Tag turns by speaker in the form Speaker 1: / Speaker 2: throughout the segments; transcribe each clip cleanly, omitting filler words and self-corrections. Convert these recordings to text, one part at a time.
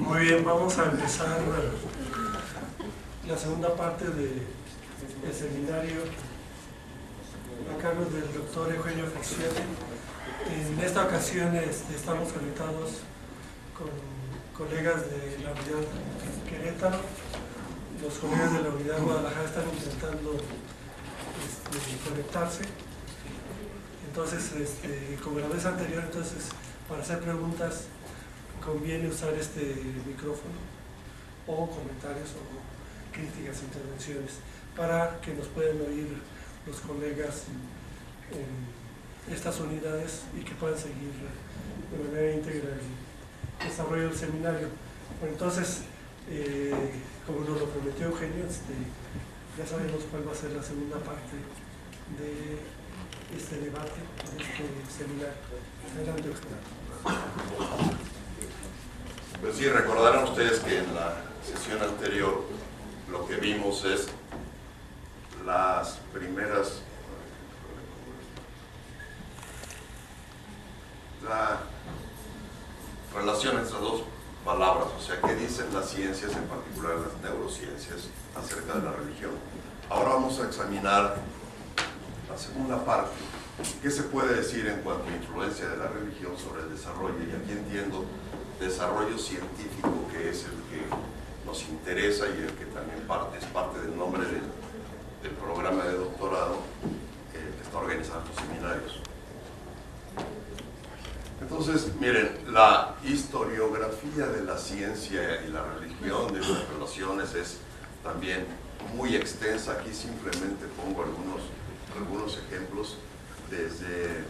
Speaker 1: Muy bien, vamos a empezar la segunda parte del seminario a cargo del doctor Eugenio Friccione. En esta ocasión estamos conectados con colegas de la unidad Querétaro. Los colegas de la unidad Guadalajara están intentando conectarse. Entonces, como la vez anterior, para hacer preguntas conviene usar este micrófono o comentarios o críticas, intervenciones, para que nos puedan oír los colegas en estas unidades y que puedan seguir de manera íntegra el desarrollo del seminario. Bueno, entonces, como nos lo prometió Eugenio, ya sabemos cuál va a ser la segunda parte de este debate, de este seminario. Adelante, Eugenio.
Speaker 2: Pues sí, recordarán ustedes que en la sesión anterior lo que vimos es las primeras, la relación entre dos palabras, o sea, qué dicen las ciencias, en particular las neurociencias, acerca de la religión. Ahora vamos a examinar la segunda parte, qué se puede decir en cuanto a influencia de la religión sobre el desarrollo, y aquí entiendo desarrollo científico, que es el que nos interesa y el que también es parte del nombre del programa de doctorado que está organizando los seminarios. Entonces, miren, la historiografía de la ciencia y la religión, de las relaciones, es también muy extensa. Aquí simplemente pongo algunos ejemplos. Desde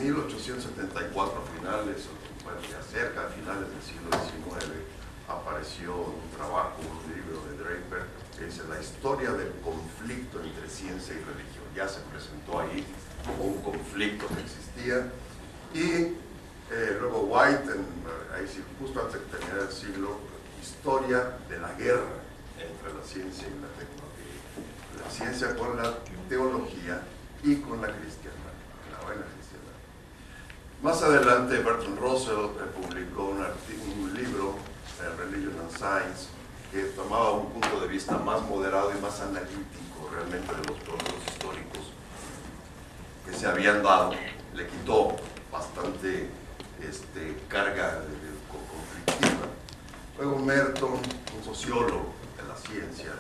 Speaker 2: 1874 cerca de finales del siglo XIX, apareció un trabajo, un libro de Draper, que dice La historia del conflicto entre ciencia y religión. Ya se presentó ahí como un conflicto que existía. Y luego White, justo antes de terminar el siglo, historia de la guerra entre la ciencia y la tecnología. La ciencia con la teología y con la cristiandad, la buena cristiandad. Más adelante, Bertrand Russell publicó un libro, Religion and Science, que tomaba un punto de vista más moderado y más analítico realmente de los procesos históricos que se habían dado. Le quitó bastante carga conflictiva. Luego Merton, un sociólogo de la ciencia,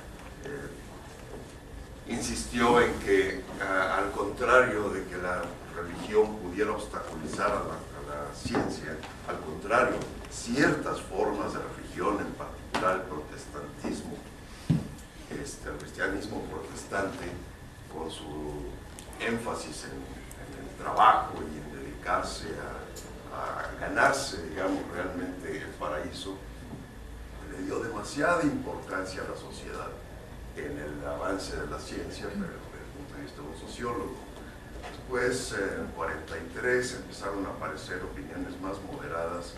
Speaker 2: insistió en que, al contrario de que la religión pudiera obstaculizar a la ciencia, al contrario, ciertas formas de religión, en particular el protestantismo, el cristianismo protestante, con su énfasis en el trabajo y en dedicarse a ganarse, digamos, realmente el paraíso, le dio demasiada importancia a la sociedad en el avance de la ciencia, pero desde el punto de vista de un sociólogo. Después, en el 43, empezaron a aparecer opiniones más moderadas.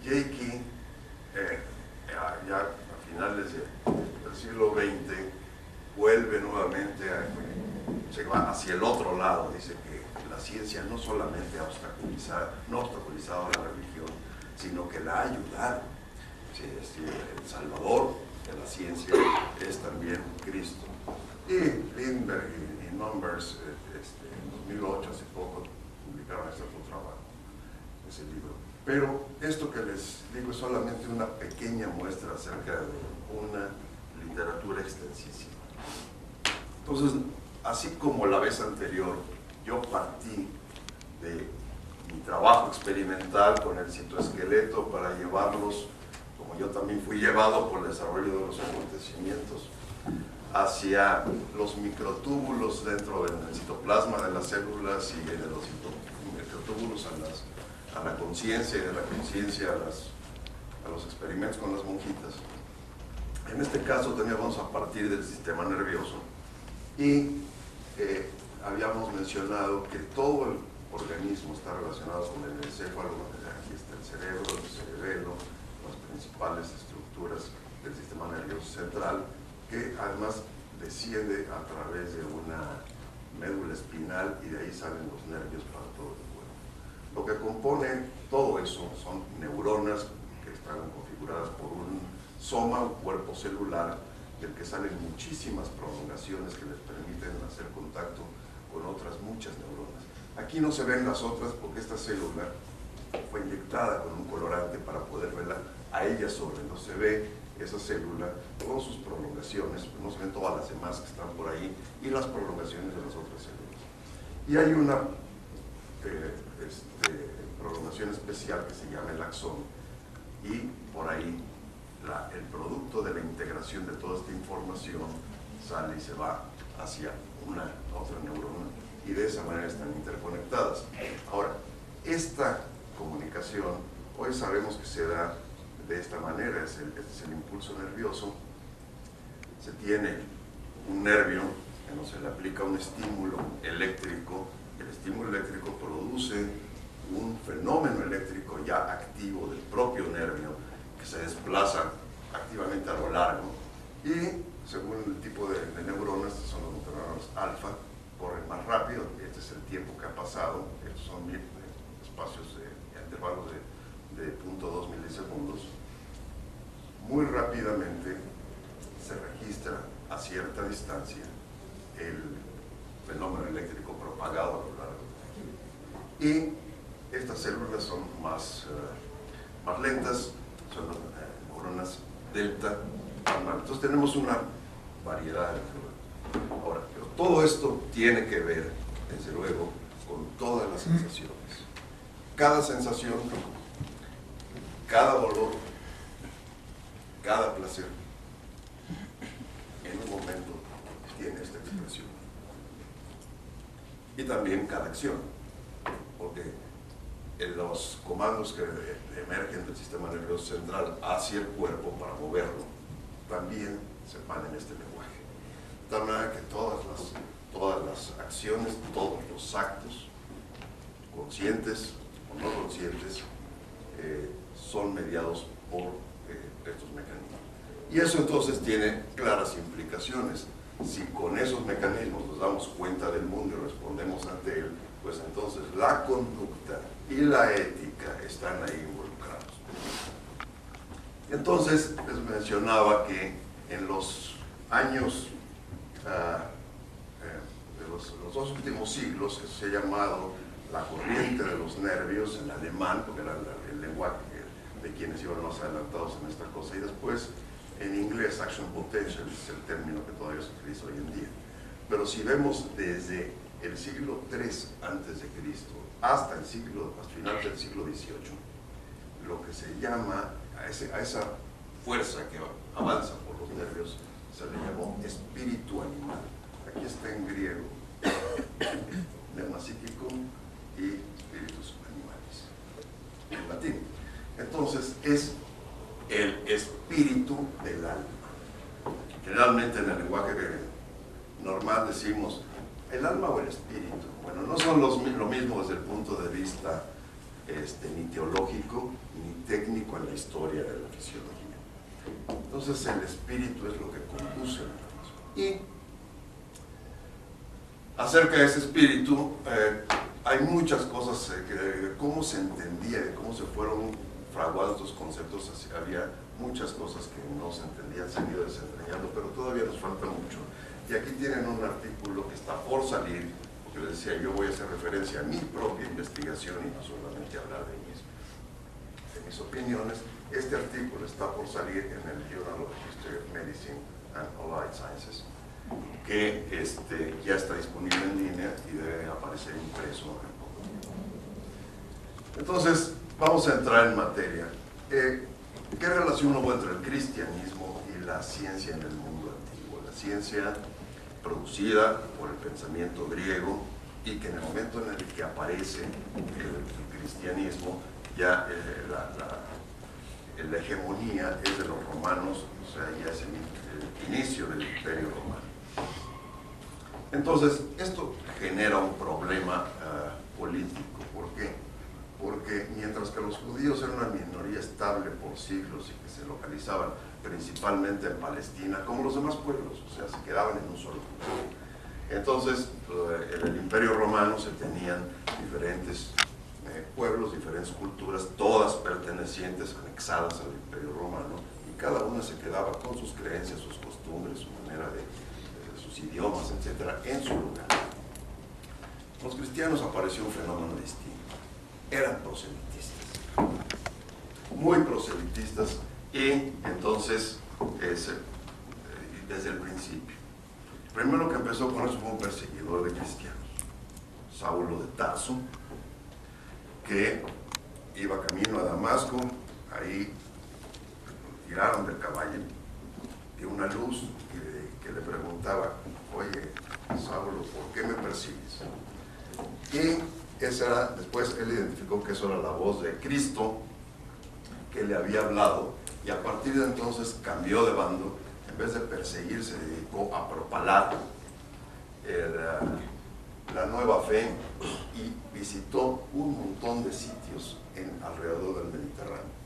Speaker 2: Jakey, ya a finales del siglo XX, vuelve nuevamente se va hacia el otro lado. Dice que la ciencia no solamente ha obstaculizado a la religión, sino que la ha ayudado. Sí, el salvador de la ciencia es también Cristo. Y Lindbergh y Numbers, en 2008, hace poco, publicaron este otro trabajo, ese libro. Pero esto que les digo es solamente una pequeña muestra acerca de una literatura extensísima. Entonces, así como la vez anterior, yo partí de mi trabajo experimental con el citoesqueleto para llevarlos, como yo también fui llevado por el desarrollo de los acontecimientos, hacia los microtúbulos dentro del citoplasma de las células y de los microtúbulos a la conciencia, y de la conciencia a los experimentos con las monjitas. En este caso también vamos a partir del sistema nervioso y habíamos mencionado que todo el organismo está relacionado con el encéfalo. Aquí está el cerebro, el cerebelo, las principales estructuras del sistema nervioso central, que además desciende a través de una médula espinal y de ahí salen los nervios para todo el cuerpo. Lo que compone todo eso son neuronas que están configuradas soma o cuerpo celular del que salen muchísimas prolongaciones que les permiten hacer contacto con otras muchas neuronas. Aquí no se ven las otras porque esta célula fue inyectada con un colorante para poder verla a ella sobre, no se ve esa célula con sus prolongaciones, no se ven todas las demás que están por ahí y las prolongaciones de las otras células. Y hay una prolongación especial que se llama el axón, y por ahí el producto de la integración de toda esta información sale y se va hacia otra neurona, y de esa manera están interconectadas. Ahora, esta comunicación hoy sabemos que se da de esta manera, este es el impulso nervioso. Se tiene un nervio que no se le aplica un estímulo eléctrico, el estímulo eléctrico produce un fenómeno eléctrico ya activo del propio nervio que se desplaza activamente a lo largo, y según el tipo de neuronas, estos son los neuronas alfa, corren más rápido, este es el tiempo que ha pasado, estos son espacios de intervalos de 0.2 milisegundos. Muy rápidamente se registra a cierta distancia el fenómeno eléctrico propagado a lo largo. Y estas células son más lentas, son neuronas delta. Entonces tenemos una variedad de neuronas. Ahora, pero todo esto tiene que ver, desde luego, con todas las sensaciones. Cada sensación, cada dolor, cada placer, en un momento tiene esta expresión. Y también cada acción, porque los comandos que emergen del sistema nervioso central hacia el cuerpo para moverlo también se van en este lenguaje. De tal manera que todas las acciones, todos los actos, conscientes o no conscientes, son mediados por estos mecanismos. Y eso entonces tiene claras implicaciones. Si con esos mecanismos nos damos cuenta del mundo y respondemos ante él, pues entonces la conducta y la ética están ahí involucrados. Entonces les mencionaba que en los años de los 2 últimos siglos, que se ha llamado la corriente de los nervios en alemán, porque era el lenguaje de quienes iban más adelantados en esta cosa, y después en inglés action potential es el término que todavía se utiliza hoy en día. Pero si vemos desde el siglo III antes de Cristo hasta el final del siglo XVIII, lo que se llama a esa fuerza que avanza por los nervios se le llamó espíritu animal. Aquí está en griego, pneumapsíquicum y spiritus animalis, en latín. Entonces es el espíritu del alma. Generalmente en el lenguaje normal decimos el alma o el espíritu. Bueno, no son lo mismo desde el punto de vista ni teológico ni técnico en la historia de la fisiología. Entonces el espíritu es lo que conduce al organismo. Y acerca de ese espíritu hay muchas cosas de cómo se entendía, de cómo se fueron fraguados estos conceptos. Había muchas cosas que no se entendían, se han ido desentrañando, pero todavía nos falta mucho. Y aquí tienen un artículo que está por salir, porque les decía, yo voy a hacer referencia a mi propia investigación y no solamente hablar de mis opiniones. Este artículo está por salir en el Journal of History of Medicine and Allied Sciences, que ya está disponible en línea y debe aparecer impreso en poco tiempo. Entonces, vamos a entrar en materia. ¿Qué relación hubo entre el cristianismo y la ciencia en el mundo antiguo? La ciencia producida por el pensamiento griego, y que en el momento en el que aparece el cristianismo, ya la hegemonía es de los romanos, o sea, ya es el inicio del Imperio Romano. Entonces, esto genera un problema político. ¿Por qué? Porque mientras que los judíos eran una minoría estable por siglos y que se localizaban principalmente en Palestina, como los demás pueblos, o sea, se quedaban en un solo pueblo. Entonces, en el Imperio Romano se tenían diferentes pueblos, diferentes culturas, todas pertenecientes, anexadas al Imperio Romano y cada una se quedaba con sus creencias, sus costumbres, su manera de sus idiomas, etcétera, en su lugar. Los cristianos apareció un fenómeno distinto. Eran proselitistas, muy proselitistas, y entonces, desde el principio. Primero que empezó con eso fue un perseguidor de cristianos, Saulo de Tarso, que iba camino a Damasco. Ahí tiraron del caballo, dio una luz que le preguntaba: oye, Saulo, ¿por qué me persigues? Y esa era, después él identificó que eso era la voz de Cristo que le había hablado, y a partir de entonces cambió de bando. En vez de perseguir, se dedicó a propalar la nueva fe, y visitó un montón de sitios alrededor del Mediterráneo.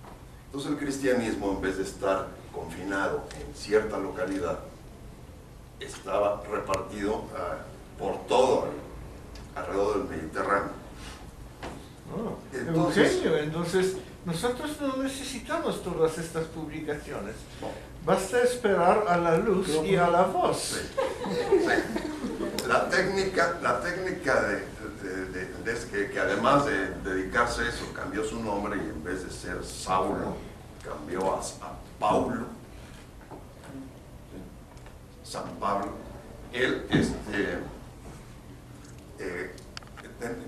Speaker 2: Entonces el cristianismo, en vez de estar confinado en cierta localidad, estaba repartido por todo alrededor del Mediterráneo.
Speaker 3: Entonces nosotros no necesitamos todas estas publicaciones. Basta esperar a la luz y a la voz.
Speaker 2: Sí. La técnica que además de dedicarse a eso, cambió su nombre, y en vez de ser Saulo, cambió a Paulo, San Pablo. Él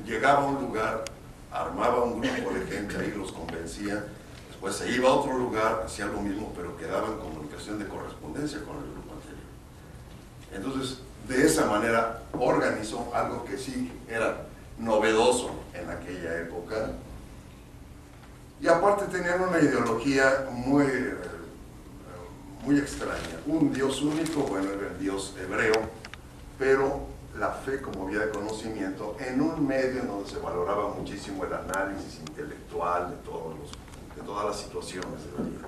Speaker 2: llegaba a un lugar, armaba un grupo de gente ahí, los convencía, después se iba a otro lugar, hacía lo mismo, pero quedaba en comunicación de correspondencia con el grupo anterior. Entonces, de esa manera organizó algo que sí era novedoso en aquella época, y aparte tenían una ideología muy extraña. Un Dios único, bueno, era el Dios hebreo, pero la fe como vía de conocimiento en un medio en donde se valoraba muchísimo el análisis intelectual de todas las situaciones de la vida.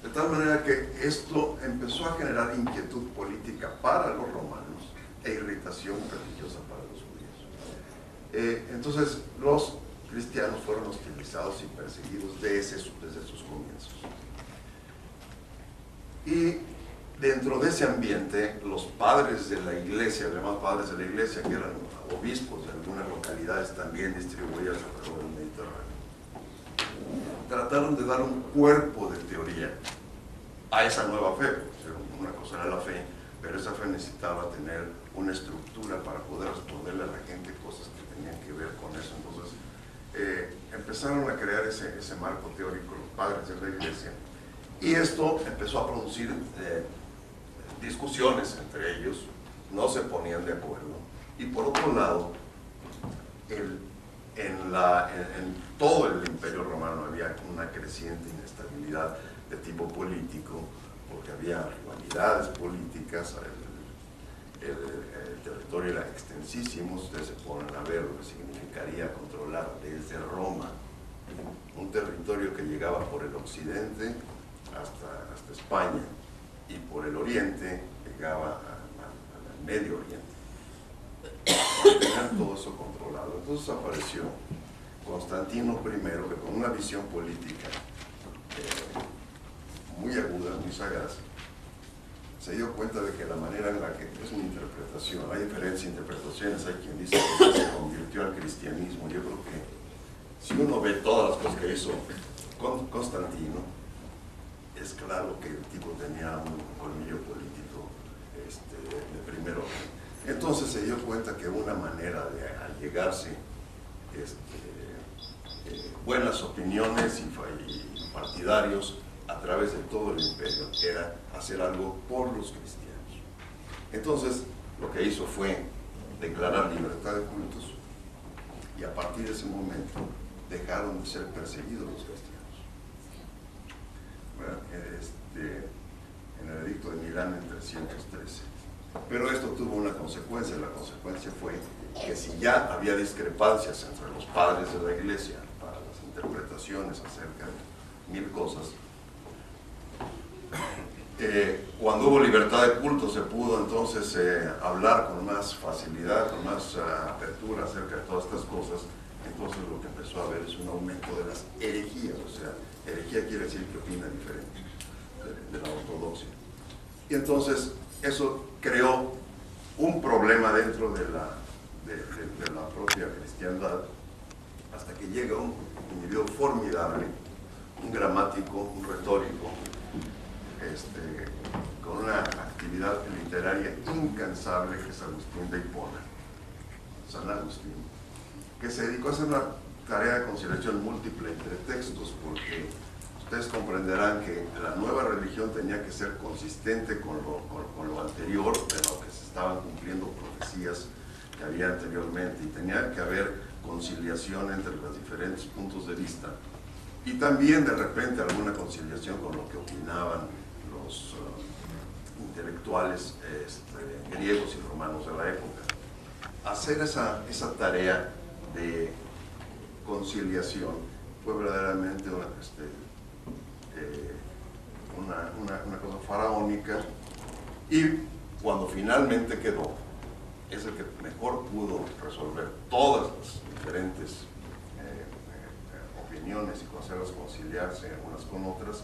Speaker 2: De tal manera que esto empezó a generar inquietud política para los romanos e irritación religiosa para los judíos. Entonces los cristianos fueron hostilizados y perseguidos desde sus comienzos. Y dentro de ese ambiente, los padres de la iglesia, además padres de la iglesia, que eran obispos de algunas localidades también distribuidas alrededor del Mediterráneo, trataron de dar un cuerpo de teoría a esa nueva fe. Una cosa era la fe, pero esa fe necesitaba tener una estructura para poder responderle a la gente cosas que tenían que ver con eso. Entonces empezaron a crear ese marco teórico los padres de la iglesia, y esto empezó a producir discusiones entre ellos, no se ponían de acuerdo. Y por otro lado, en todo el Imperio Romano había una creciente inestabilidad de tipo político, porque había rivalidades políticas. El territorio era extensísimo. Ustedes se ponen a ver lo que significaría controlar desde Roma un territorio que llegaba por el occidente hasta España, y por el oriente llegaba al Medio Oriente. Tenían todo eso controlado. Entonces apareció Constantino I, que con una visión política muy aguda, muy sagaz, se dio cuenta de que la manera en la que, es una interpretación, hay diferentes interpretaciones. Hay quien dice que se convirtió al cristianismo. Yo creo que si uno ve todas las cosas que hizo Constantino, es claro que el tipo tenía un colmillo político de primero. Entonces se dio cuenta que una manera de allegarse buenas opiniones y partidarios a través de todo el imperio era hacer algo por los cristianos. Entonces lo que hizo fue declarar libertad de cultos, y a partir de ese momento dejaron de ser perseguidos los cristianos. Bueno, en el edicto de Milán en 313. Pero esto tuvo una consecuencia. La consecuencia fue que si ya había discrepancias entre los padres de la iglesia para las interpretaciones acerca de mil cosas, cuando hubo libertad de culto se pudo entonces hablar con más facilidad, con más apertura acerca de todas estas cosas, entonces lo que empezó a haber es un aumento de las herejías, o sea, herejía quiere decir que opina diferente de la ortodoxia. Y entonces eso creó un problema dentro de la propia cristiandad, hasta que llega un individuo formidable, un gramático, un retórico, con una actividad literaria incansable, que es Agustín de Hipona, San Agustín, que se dedicó a hacer una tarea de conciliación múltiple entre textos, porque ustedes comprenderán que la nueva religión tenía que ser consistente con lo anterior, de lo que se estaban cumpliendo profecías que había anteriormente, y tenía que haber conciliación entre los diferentes puntos de vista, y también de repente alguna conciliación con lo que opinaban los intelectuales griegos y romanos de la época. Hacer esa tarea de conciliación fue verdaderamente una cosa faraónica, y cuando finalmente quedó, es el que mejor pudo resolver todas las diferentes opiniones y hacerlas conciliarse unas con otras,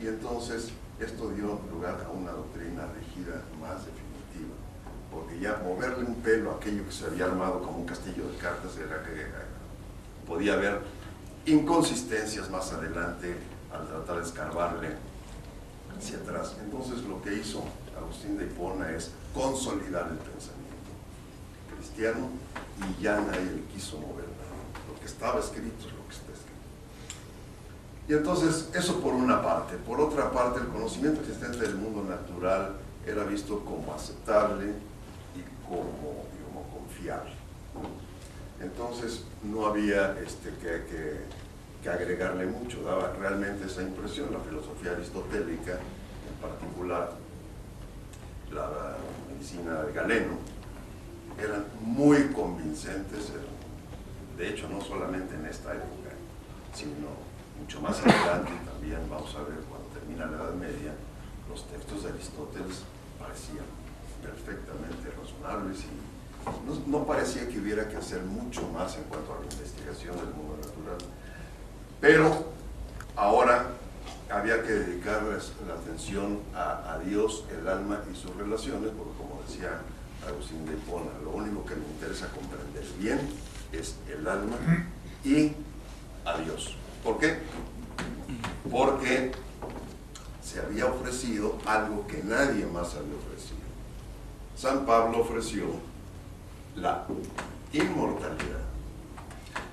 Speaker 2: y entonces esto dio lugar a una doctrina rígida más definitiva, porque ya moverle un pelo a aquello que se había armado como un castillo de cartas era que podía haber inconsistencias más adelante al tratar de escarbarle hacia atrás. Entonces lo que hizo Agustín de Hipona es consolidar el pensamiento cristiano, y ya nadie le quiso mover nada. Lo que estaba escrito es lo que está escrito. Y entonces, eso por una parte. Por otra parte, el conocimiento existente del mundo natural era visto como aceptable y como confiable. Entonces, no había que agregarle mucho. Daba realmente esa impresión. La filosofía aristotélica, en particular la medicina de Galeno, eran muy convincentes. De hecho, no solamente en esta época, sino mucho más adelante también. Vamos a ver, cuando termina la Edad Media, los textos de Aristóteles parecían perfectamente razonables, y no parecía que hubiera que hacer mucho más en cuanto a la investigación del mundo natural. Pero ahora había que dedicarles la atención a Dios, el alma y sus relaciones, porque, como decía Agustín de Hipona, lo único que me interesa comprender bien es el alma y a Dios. ¿Por qué? Porque se había ofrecido algo que nadie más había ofrecido. San Pablo ofreció la inmortalidad.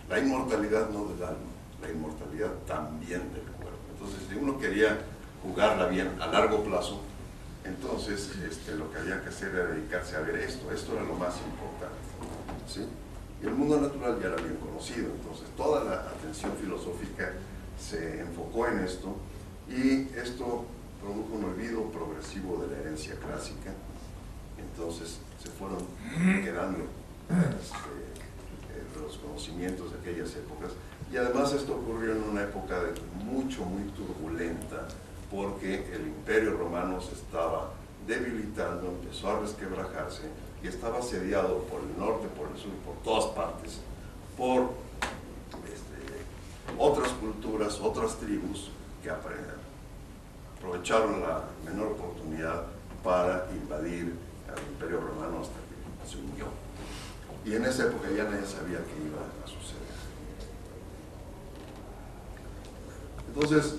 Speaker 2: La inmortalidad no del alma, la inmortalidad también del cuerpo. Entonces, si uno quería jugarla bien a largo plazo, entonces lo que había que hacer era dedicarse a ver esto era lo más importante, ¿sí? Y el mundo natural ya lo habían conocido, entonces toda la atención filosófica se enfocó en esto, y esto produjo un olvido progresivo de la herencia clásica. Entonces se fueron quedando los conocimientos de aquellas épocas, y además esto ocurrió en una época muy turbulenta, porque el Imperio Romano se estaba debilitando, empezó a resquebrajarse, y estaba asediado por el norte, por el sur, por todas partes, por otras culturas, otras tribus que aprovecharon la menor oportunidad para invadir al Imperio Romano hasta que se hundió. Y en esa época ya nadie sabía qué iba a suceder. Entonces,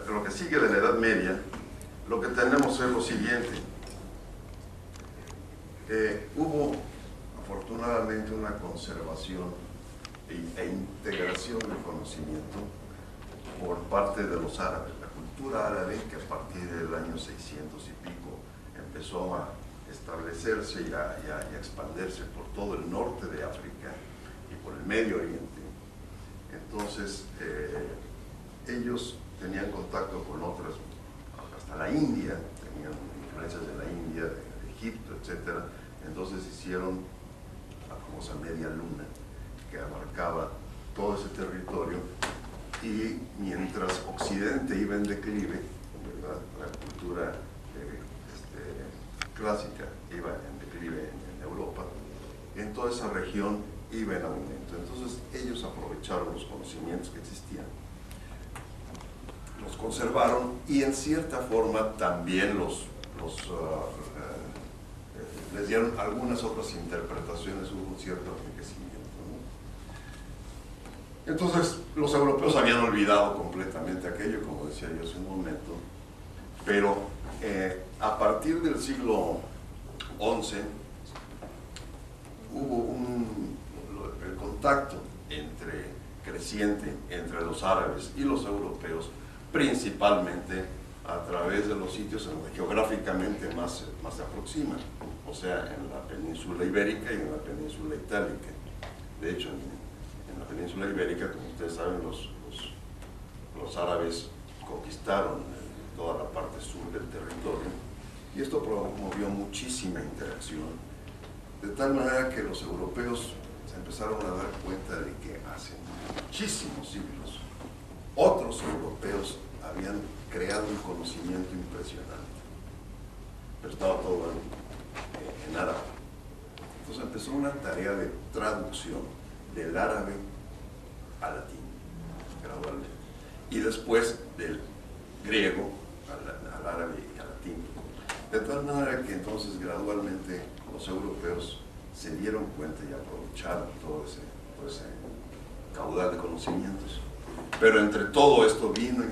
Speaker 2: lo que sigue de la Edad Media, lo que tenemos es lo siguiente. Hubo afortunadamente una conservación e integración del conocimiento por parte de los árabes. La cultura árabe, que a partir del año 600 y pico empezó a establecerse y a expandirse por todo el norte de África y por el Medio Oriente. Entonces, ellos tenían contacto con otras, hasta la India, tenían influencias de la India, de Egipto, etc. Entonces hicieron la famosa media luna, que abarcaba todo ese territorio, y mientras Occidente iba en declive, ¿verdad?, la cultura clásica vive en Europa, en toda esa región iba en aumento. Entonces ellos aprovecharon los conocimientos que existían, los conservaron y en cierta forma también les dieron algunas otras interpretaciones, hubo un cierto enriquecimiento, ¿no? Entonces los europeos habían olvidado completamente aquello, como decía yo hace un momento, pero a partir del siglo XI hubo el contacto creciente entre los árabes y los europeos, principalmente a través de los sitios en donde geográficamente más se aproximan, o sea, en la península ibérica y en la península itálica. De hecho, en la península ibérica, como ustedes saben, los árabes conquistaron toda la parte sur del territorio, y esto promovió muchísima interacción, de tal manera que los europeos se empezaron a dar cuenta de que hace muchísimos siglos otros europeos habían creado un conocimiento impresionante, pero estaba todo en árabe. Entonces empezó una tarea de traducción del árabe al latín, gradualmente, y después del griego al árabe y al latín, de tal manera que entonces gradualmente los europeos se dieron cuenta y aprovecharon todo ese caudal de conocimientos. Pero entre todo esto vino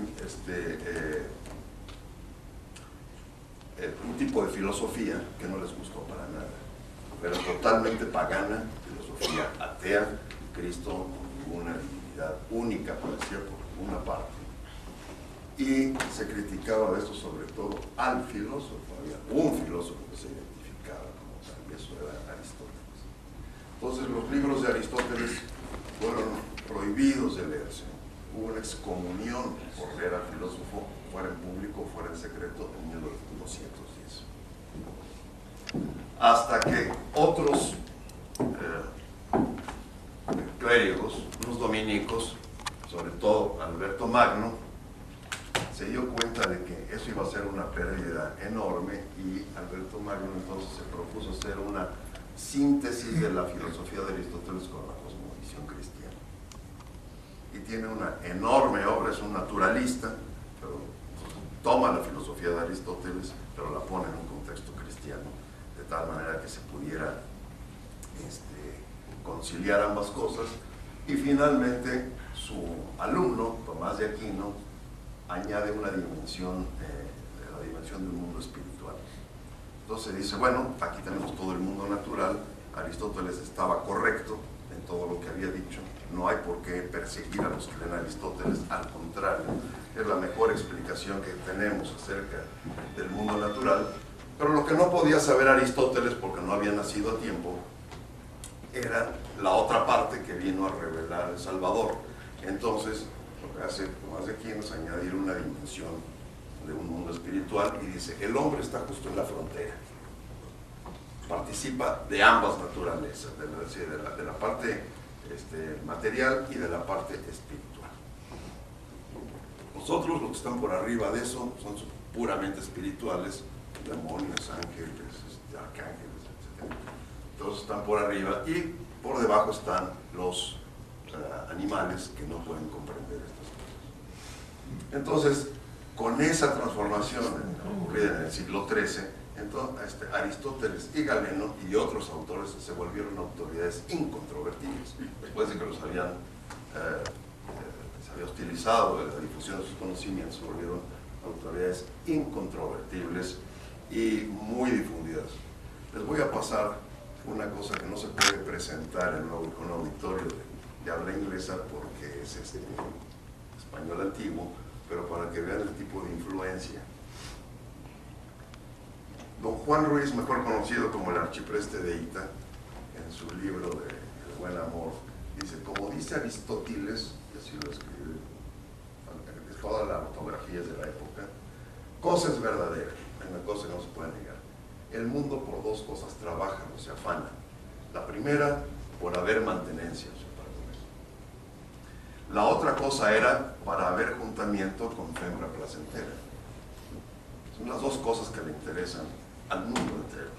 Speaker 2: un tipo de filosofía que no les gustó para nada. Era totalmente pagana, filosofía atea, Cristo como una divinidad única, parecía por una parte. Y se criticaba de esto sobre todo al filósofo. Había un filósofo que se identificaba como tal, y eso era Aristóteles. Entonces los libros de Aristóteles fueron prohibidos de leerse. Hubo una excomunión por leer al filósofo, fuera en público, fuera en secreto, en 1210. Hasta que otros clérigos, unos dominicos, sobre todo Alberto Magno, se dio cuenta de que eso iba a ser una pérdida enorme, y Alberto Magno entonces se propuso hacer una síntesis de la filosofía de Aristóteles con la cosmovisión cristiana. Y tiene una enorme obra, es un naturalista, pero toma la filosofía de Aristóteles, pero la pone en un contexto cristiano, de tal manera que se pudiera conciliar ambas cosas. Y finalmente su alumno, Tomás de Aquino, añade una dimensión, la dimensión de un mundo espiritual. Entonces dice, bueno, aquí tenemos todo el mundo natural, Aristóteles estaba correcto en todo lo que había dicho, no hay por qué perseguir a los que leen Aristóteles, al contrario, es la mejor explicación que tenemos acerca del mundo natural. Pero lo que no podía saber Aristóteles, porque no había nacido a tiempo, era la otra parte que vino a revelar el Salvador. Entonces, lo que hace Tomás de Aquino es añadir una dimensión de un mundo espiritual, y dice, el hombre está justo en la frontera, participa de ambas naturalezas, de la parte material y de la parte espiritual. Nosotros, los que están por arriba de eso, son puramente espirituales, demonios, ángeles, arcángeles, etc. Todos están por arriba, y por debajo están los animales que no pueden comprender estas cosas. Entonces, con esa transformación ocurrida en el siglo XIII, entonces, Aristóteles y Galeno y otros autores se volvieron autoridades incontrovertibles. Después de que se había hostilizado la difusión de sus conocimientos, se volvieron autoridades incontrovertibles y muy difundidas. Les voy a pasar una cosa que no se puede presentar en un auditorio de habla inglesa porque es español antiguo, pero para que vean el tipo de influencia. Don Juan Ruiz, mejor conocido como el archipreste de Hita, en su libro de El Buen Amor, dice, como dice Aristóteles, y así lo escribe, de todas las ortografías de la época, cosa es verdadera, hay una cosa que no se puede negar. El mundo por dos cosas trabaja, o se afana. La primera, por haber mantenencia, o sea, para comer. La otra cosa era para haber juntamiento con fembra placentera. Son las dos cosas que le interesan al mundo entero.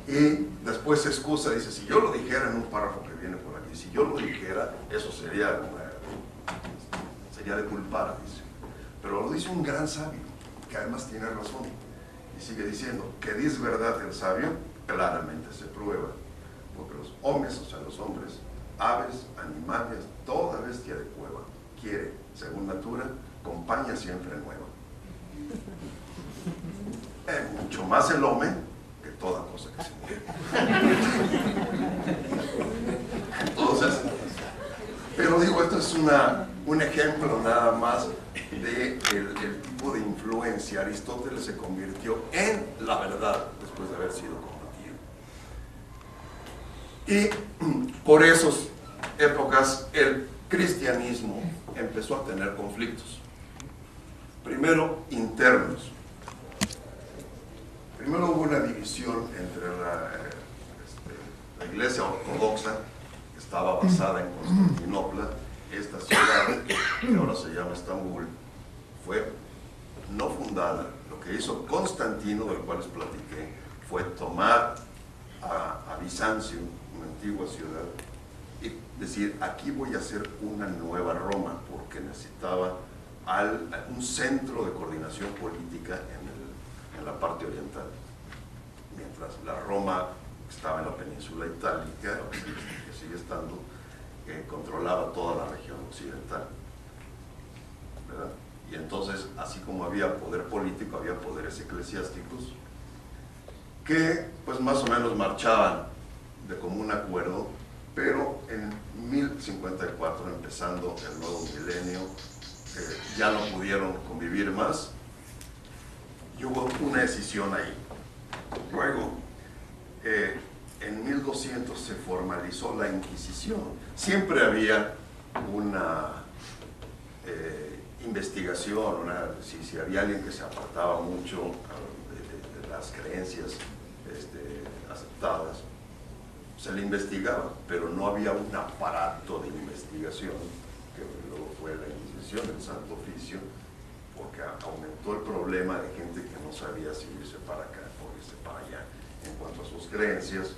Speaker 2: Y después se excusa, dice, si yo lo dijera en un párrafo que viene por aquí, si yo lo dijera, eso sería de culpar, dice. Pero lo dice un gran sabio, que además tiene razón. Y sigue diciendo, que dice verdad el sabio, claramente se prueba. Porque los hombres, o sea, los hombres, aves, animales, toda bestia de cueva, quiere, según natura, compañía siempre nueva. Mucho más el hombre que toda cosa que se mueve. Entonces, pero digo, esto es un ejemplo nada más del tipo de influencia. Aristóteles se convirtió en la verdad después de haber sido combatido. Y por esas épocas el cristianismo empezó a tener conflictos. Primero, internos. Primero hubo una división entre la iglesia ortodoxa, que estaba basada en Constantinopla. Esta ciudad, que ahora se llama Estambul, fue no fundada. Lo que hizo Constantino, del cual les platiqué, fue tomar a Bizancio, una antigua ciudad, y decir, aquí voy a hacer una nueva Roma, porque necesitaba un centro de coordinación política en la parte oriental. Mientras la Roma estaba en la península itálica, que sigue estando, controlaba toda la región occidental, ¿verdad? Y entonces, así como había poder político, había poderes eclesiásticos que pues más o menos marchaban de común acuerdo, pero en 1054, empezando el nuevo milenio, ya no pudieron convivir más y hubo una decisión ahí. Luego, en 1200 se formalizó la Inquisición. Siempre había una investigación, si había alguien que se apartaba mucho de las creencias aceptadas, se le investigaba, pero no había un aparato de investigación, que luego fue la Inquisición, el Santo Oficio, porque aumentó el problema de gente que no sabía si irse para acá o irse para allá en cuanto a sus creencias.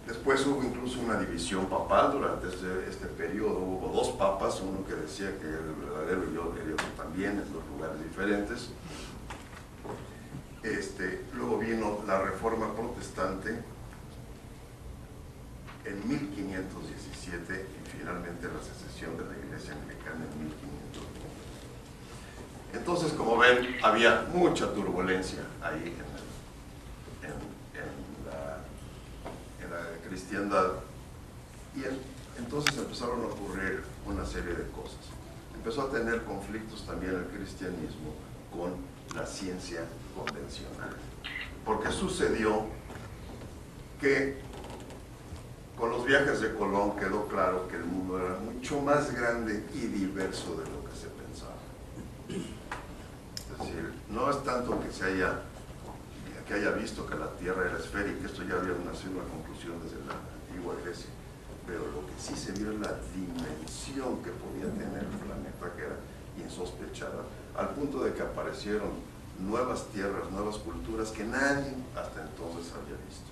Speaker 2: Después hubo incluso una división papal. Durante este periodo hubo dos papas, uno que decía que era el verdadero y otro también, en dos lugares diferentes. Luego vino la Reforma Protestante en 1517 y finalmente la secesión de la Iglesia Anglicana en 1520. Entonces, como ven, había mucha turbulencia ahí en la cristiandad, y entonces empezaron a ocurrir una serie de cosas. Empezó a tener conflictos también el cristianismo con la ciencia convencional, porque sucedió que con los viajes de Colón quedó claro que el mundo era mucho más grande y diverso de lo que se pensaba. Es decir, no es tanto que haya visto que la Tierra era esférica, esto ya había nacido una conclusión desde la antigua Grecia, pero lo que sí se vio es la dimensión que podía tener el planeta, que era insospechada, al punto de que aparecieron nuevas tierras, nuevas culturas que nadie hasta entonces había visto.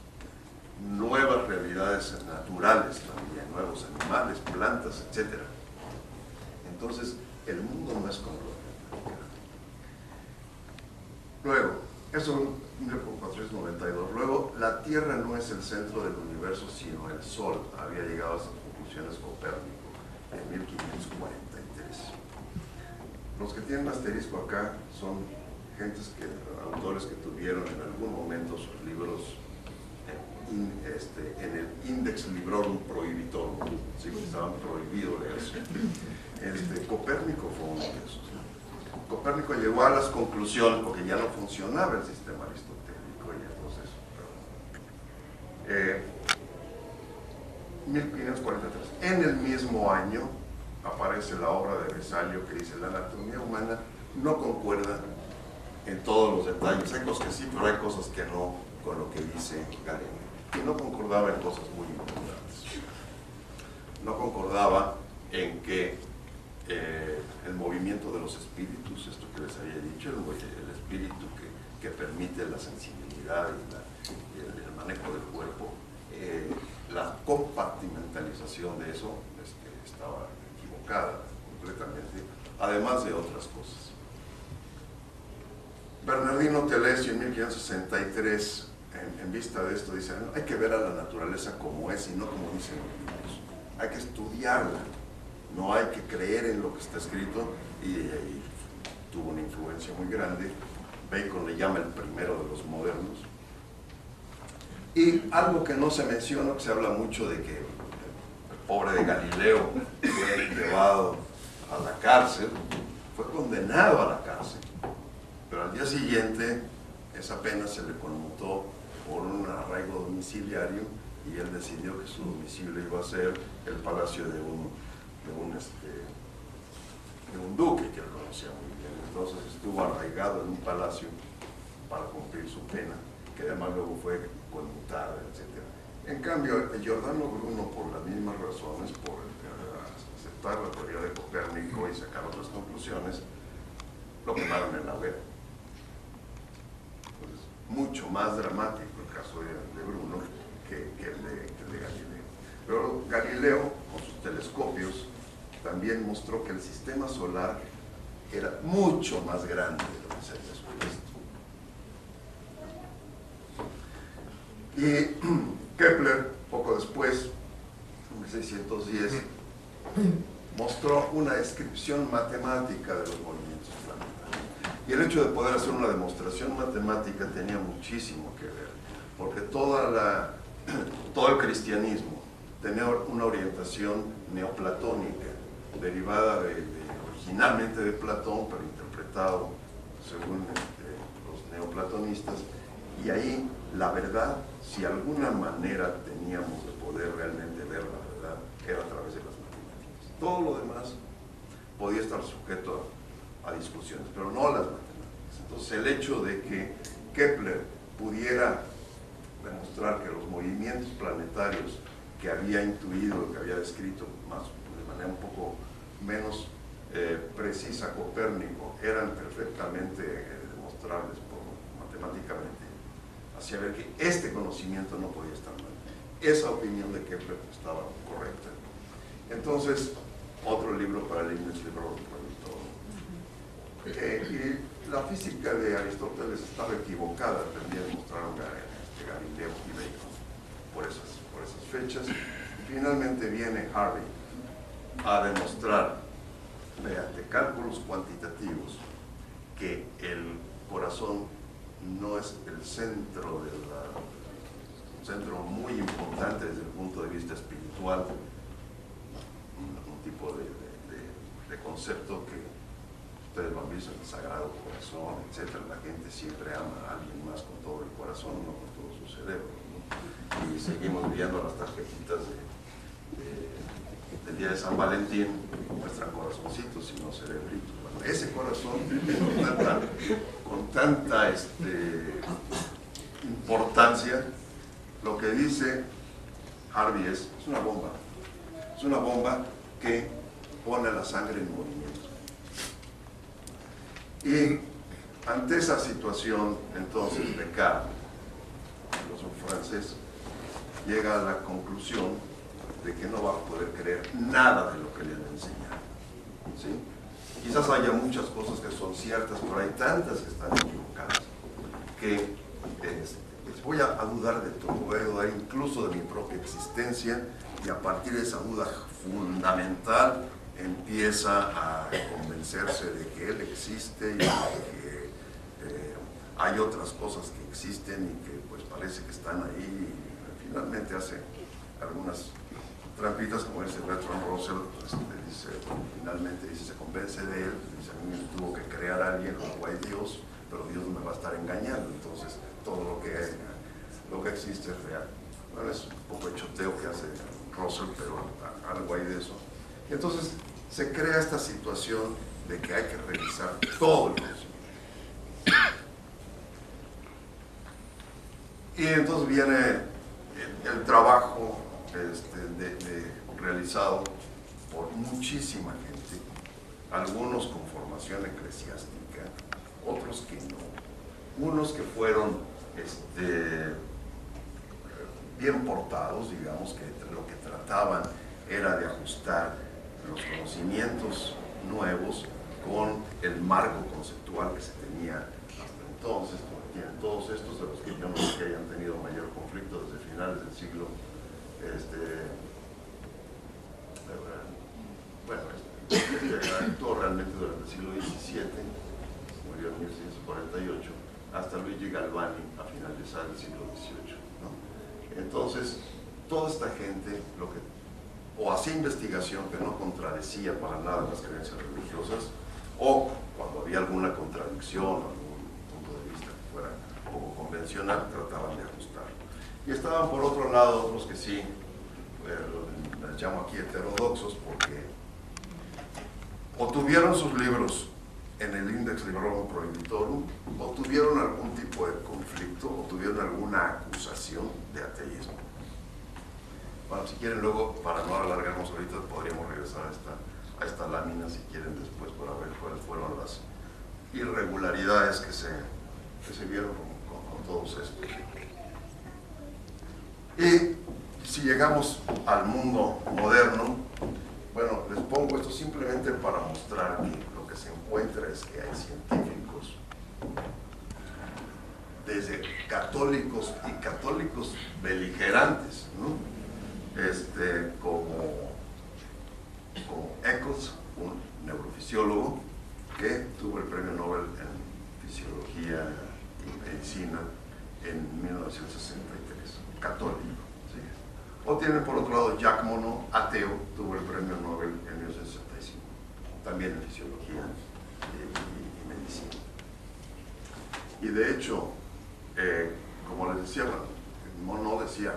Speaker 2: Nuevas realidades naturales también, nuevos animales, plantas, etc. Entonces, el mundo no es como lo que era. Luego, eso en 1492. Luego, la Tierra no es el centro del universo, sino el Sol. Había llegado a esas conclusiones Copérnico en 1543. Los que tienen asterisco acá son autores que tuvieron en algún momento sus libros en el Index Librorum Prohibitorum, ¿sí? Estaban prohibidos leerse. Copérnico fue uno de esos. Copérnico llegó a las conclusiones, porque ya no funcionaba el sistema aristotélico, y entonces, 1543. En el mismo año aparece la obra de Vesalio que dice: la anatomía humana no concuerda en todos los detalles. Hay cosas que sí, pero hay cosas que no, con lo que dice Galeno. Y no concordaba en cosas muy importantes. No concordaba en que el movimiento de los espíritus, esto que les había dicho, el espíritu que que permite la sensibilidad y el manejo del cuerpo, la compartimentalización de eso estaba equivocada completamente, además de otras cosas. Bernardino Telesio en 1563, en vista de esto, dice: hay que ver a la naturaleza como es y no como dicen los libros. Hay que estudiarla, no hay que creer en lo que está escrito, y tuvo una influencia muy grande. Bacon le llama el primero de los modernos. Y algo que no se menciona, que se habla mucho de que el pobre de Galileo fue llevado a la cárcel, fue condenado a la cárcel, pero al día siguiente esa pena se le conmutó por un arraigo domiciliario, y él decidió que su domicilio iba a ser el palacio de un duque que él conocía muy bien. Entonces estuvo arraigado en un palacio para cumplir su pena, que además luego fue conmutada, etc. En cambio, Giordano Bruno, por las mismas razones, por aceptar la teoría de Copérnico y sacar otras conclusiones, lo quemaron en la hoguera. Entonces, mucho más dramático el caso de Bruno que el de Galileo. Pero Galileo, con sus telescopios, también mostró que el sistema solar era mucho más grande de lo que se había supuesto. Y Kepler, poco después, en 1610, mostró una descripción matemática de los movimientos planetarios. Y el hecho de poder hacer una demostración matemática tenía muchísimo que ver, porque todo el cristianismo tenía una orientación neoplatónica, derivada originalmente de Platón, pero interpretado según los neoplatonistas, y ahí la verdad, si alguna manera teníamos de poder realmente ver la verdad, era a través de las matemáticas. Todo lo demás podía estar sujeto a discusiones, pero no a las matemáticas. Entonces, el hecho de que Kepler pudiera demostrar que los movimientos planetarios que había intuido, que había descrito más de manera un poco menos precisa Copérnico, eran perfectamente demostrables matemáticamente, hacía ver que este conocimiento no podía estar mal. Esa opinión de Kepler estaba correcta. Entonces, otro libro para Leibniz, libro y la física de Aristóteles estaba equivocada, también mostraron Galileo y Bacon por esas fechas. Y finalmente viene Harvey a demostrar, mediante cálculos cuantitativos, que el corazón no es el centro un centro muy importante desde el punto de vista espiritual, un tipo de concepto que ustedes lo han visto en el Sagrado Corazón, etc. La gente siempre ama a alguien más con todo el corazón, no con todo su cerebro, ¿no? Y seguimos viendo las tarjetitas del día de San Valentín, muestran corazoncitos y no cerebritos. Bueno, ese corazón con tanta importancia, lo que dice Harvey es una bomba. Es una bomba que pone la sangre en movimiento. Y ante esa situación, entonces, Descartes, filósofo francés, llega a la conclusión de que no va a poder creer nada de lo que le han enseñado, ¿sí? Quizás haya muchas cosas que son ciertas, pero hay tantas que están equivocadas que voy a dudar de todo, voy a dudar incluso de mi propia existencia, y a partir de esa duda fundamental empieza a convencerse de que él existe y de que hay otras cosas que existen y que pues parece que están ahí, y finalmente hace algunas trampitas, como dice Bertrand Russell, finalmente dice, se convence de él, dice: a mí me tuvo que crear a alguien, luego hay Dios, pero Dios no me va a estar engañando, entonces todo lo que existe es real. Bueno, es un poco el choteo que hace Russell, pero algo hay de eso. Y entonces se crea esta situación de que hay que revisar todo el conocimiento. Y entonces viene el trabajo realizado por muchísima gente, algunos con formación eclesiástica, otros que no, unos que fueron bien portados, digamos, que lo que trataban era de ajustar los conocimientos nuevos con el marco conceptual que se tenía hasta entonces. Tienen todos estos, de los que yo no sé que hayan tenido mayor conflicto desde finales del siglo actuó realmente durante el siglo XVII, murió en 1648, hasta Luigi Galvani a finales del siglo XVIII, ¿no? Entonces, toda esta gente o hacía investigación que no contradecía para nada las creencias religiosas, o cuando había alguna contradicción, algún punto de vista que fuera poco convencional, trataban de ajustar. Y estaban por otro lado otros que sí, les llamo aquí heterodoxos, porque o tuvieron sus libros en el Index Librorum Prohibitorum, o tuvieron algún tipo de conflicto, o tuvieron alguna acusación de ateísmo. Bueno, si quieren luego, para no alargarnos ahorita, podríamos regresar a esta lámina, si quieren después, para ver cuáles fueron las irregularidades que se vieron con todos estos. Y si llegamos al mundo moderno, bueno, les pongo esto simplemente para mostrar que lo que se encuentra es que hay científicos, desde católicos y católicos beligerantes, ¿no? Como Eccles, un neurofisiólogo que tuvo el premio Nobel en Fisiología y Medicina en 1963, católico. ¿Sí? O tienen por otro lado Jacques Monod, ateo, tuvo el premio Nobel en 1965, también en Fisiología y Medicina. Y de hecho, como les decía, Monod decía: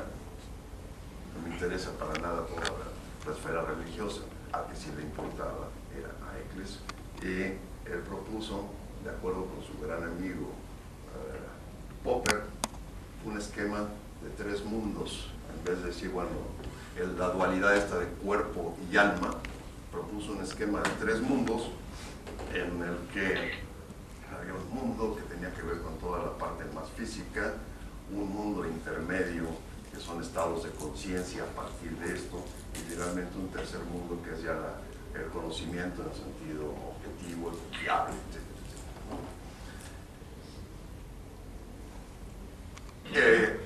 Speaker 2: no me interesa para nada toda la esfera religiosa, al que sí le importaba era a Eccles, y él propuso, de acuerdo con su gran amigo Popper, un esquema de 3 mundos. En vez de decir, bueno, la dualidad esta de cuerpo y alma, propuso un esquema de 3 mundos en el que había un mundo que tenía que ver con toda la parte más física, un mundo intermedio que son estados de conciencia a partir de esto, y finalmente un tercer mundo que es ya el conocimiento en el sentido objetivo, fiable, etc.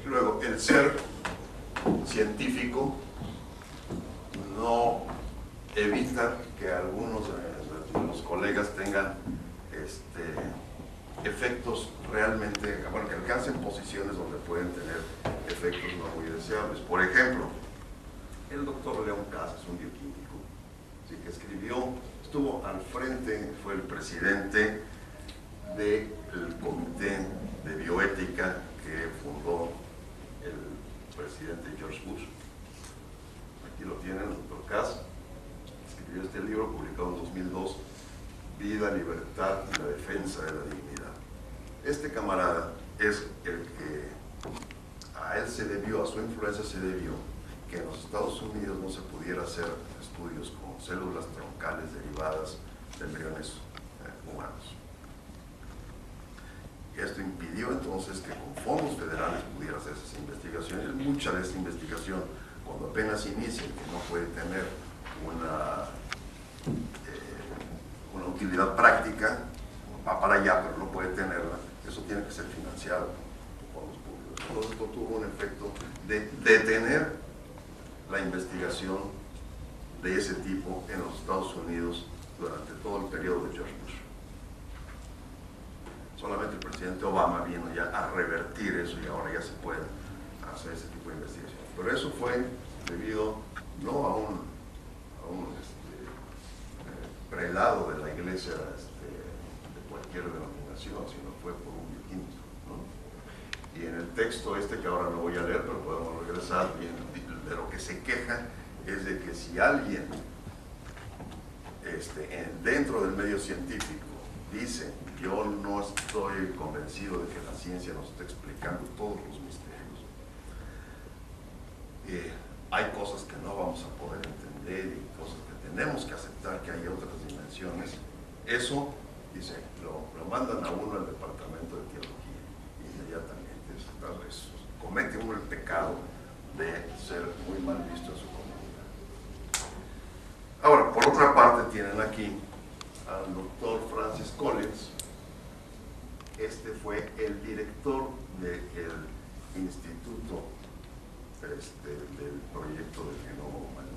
Speaker 2: Luego, el ser científico no evita que algunos de los colegas tengan efectos realmente, bueno, que alcancen posiciones donde pueden tener efectos no muy deseables. Por ejemplo, el doctor León Casas, un bioquímico, ¿sí?, que estuvo al frente, fue el presidente del comité de bioética que fundó el presidente George Bush. Aquí lo tienen, el doctor Casas. Escribió este libro publicado en 2002, Vida, Libertad y la Defensa de la Dignidad. Este camarada es el que a él se debió, a su influencia se debió, que en los Estados Unidos no se pudiera hacer estudios con células troncales derivadas de embriones humanos. Y esto impidió entonces que con fondos federales pudiera hacerse esa investigación, y mucha de esta investigación, cuando apenas inicia, que no puede tener una utilidad práctica, va para allá, pero no puede tenerla, eso tiene que ser financiado por fondos públicos. Entonces esto tuvo un efecto de detener la investigación de ese tipo en los Estados Unidos durante todo el periodo de George Bush. Solamente el presidente Obama vino ya a revertir eso, y ahora ya se puede hacer ese tipo de investigación. Pero eso fue debido no a un prelado de la iglesia de cualquier denominación, sino fue por un bioquímico, ¿no? Y en el texto que ahora no voy a leer, pero podemos regresar, de lo que se queja es de que si alguien dentro del medio científico dice: yo no estoy convencido de que la ciencia nos está explicando todos los misterios, hay cosas que no vamos a poder entender y cosas que tenemos que aceptar que hay otras dimensiones, eso, dice, lo mandan a uno al departamento de teología. comete uno el pecado de ser muy mal visto en su comunidad. Ahora, por otra parte, tienen aquí al doctor Francis Collins. Este fue el director del instituto del proyecto del genoma humano.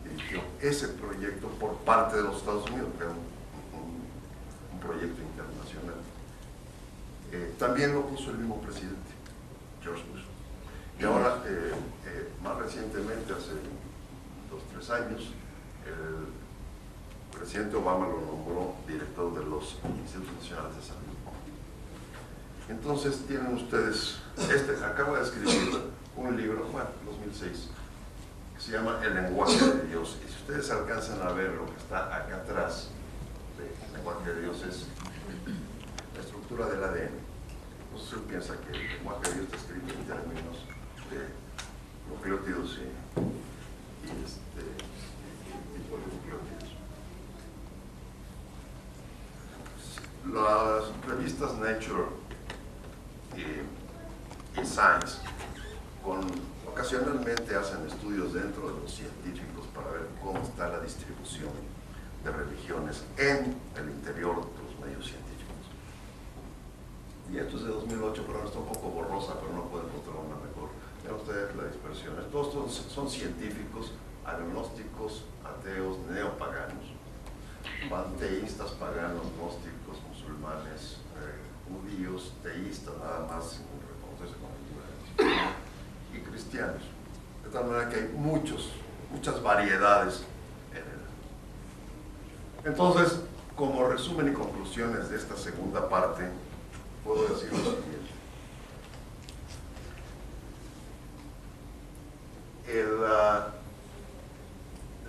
Speaker 2: Dirigió ese proyecto por parte de los Estados Unidos, que era un proyecto internacional. También lo puso el mismo presidente, George Bush. Y ahora, más recientemente, hace 2 o 3 años, el presidente Obama lo nombró director de los Institutos Nacionales de Salud. Entonces tienen ustedes, acabo de escribir un libro, bueno, 2006, que se llama El lenguaje de Dios. Y si ustedes alcanzan a ver lo que está acá atrás del lenguaje de Dios, es la estructura del ADN. Entonces usted piensa que el lenguaje de Dios está escrito en términos de nucleótidos y polinucleótidos. Las revistas Nature y Science ocasionalmente hacen estudios dentro de los científicos para ver cómo está la distribución de religiones en el interior de los medios científicos. Y esto es de 2008, pero está un poco borrosa, pero no puedo encontrar una mejor. Vean ustedes la dispersión. Todos son científicos, agnósticos, ateos, neopaganos, panteístas, paganos, gnósticos, musulmanes, judíos, teístas, nada más sin reconocerse como liberales, y cristianos. De tal manera que hay muchas variedades en él. Entonces, como resumen y conclusiones de esta segunda parte, puedo decir lo siguiente.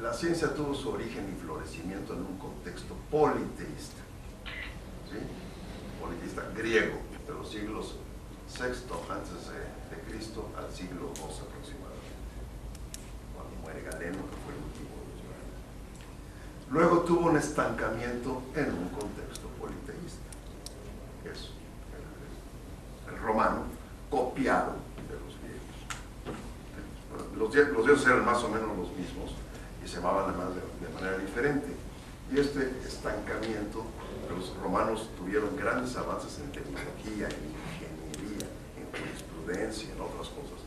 Speaker 2: La ciencia tuvo su origen y florecimiento en un contexto politeísta, ¿sí? Politeísta griego, de los siglos VI antes de Cristo al siglo II aproximadamente, cuando muere Galeno, que fue el último de los grandes. Luego tuvo un estancamiento en un contexto politeísta, eso, el romano, copiado de los griegos. Los dioses eran más o menos los mismos y se llamaban además de manera diferente. Y este estancamiento, los romanos tuvieron grandes avances en tecnología, en ingeniería, en jurisprudencia, en otras cosas,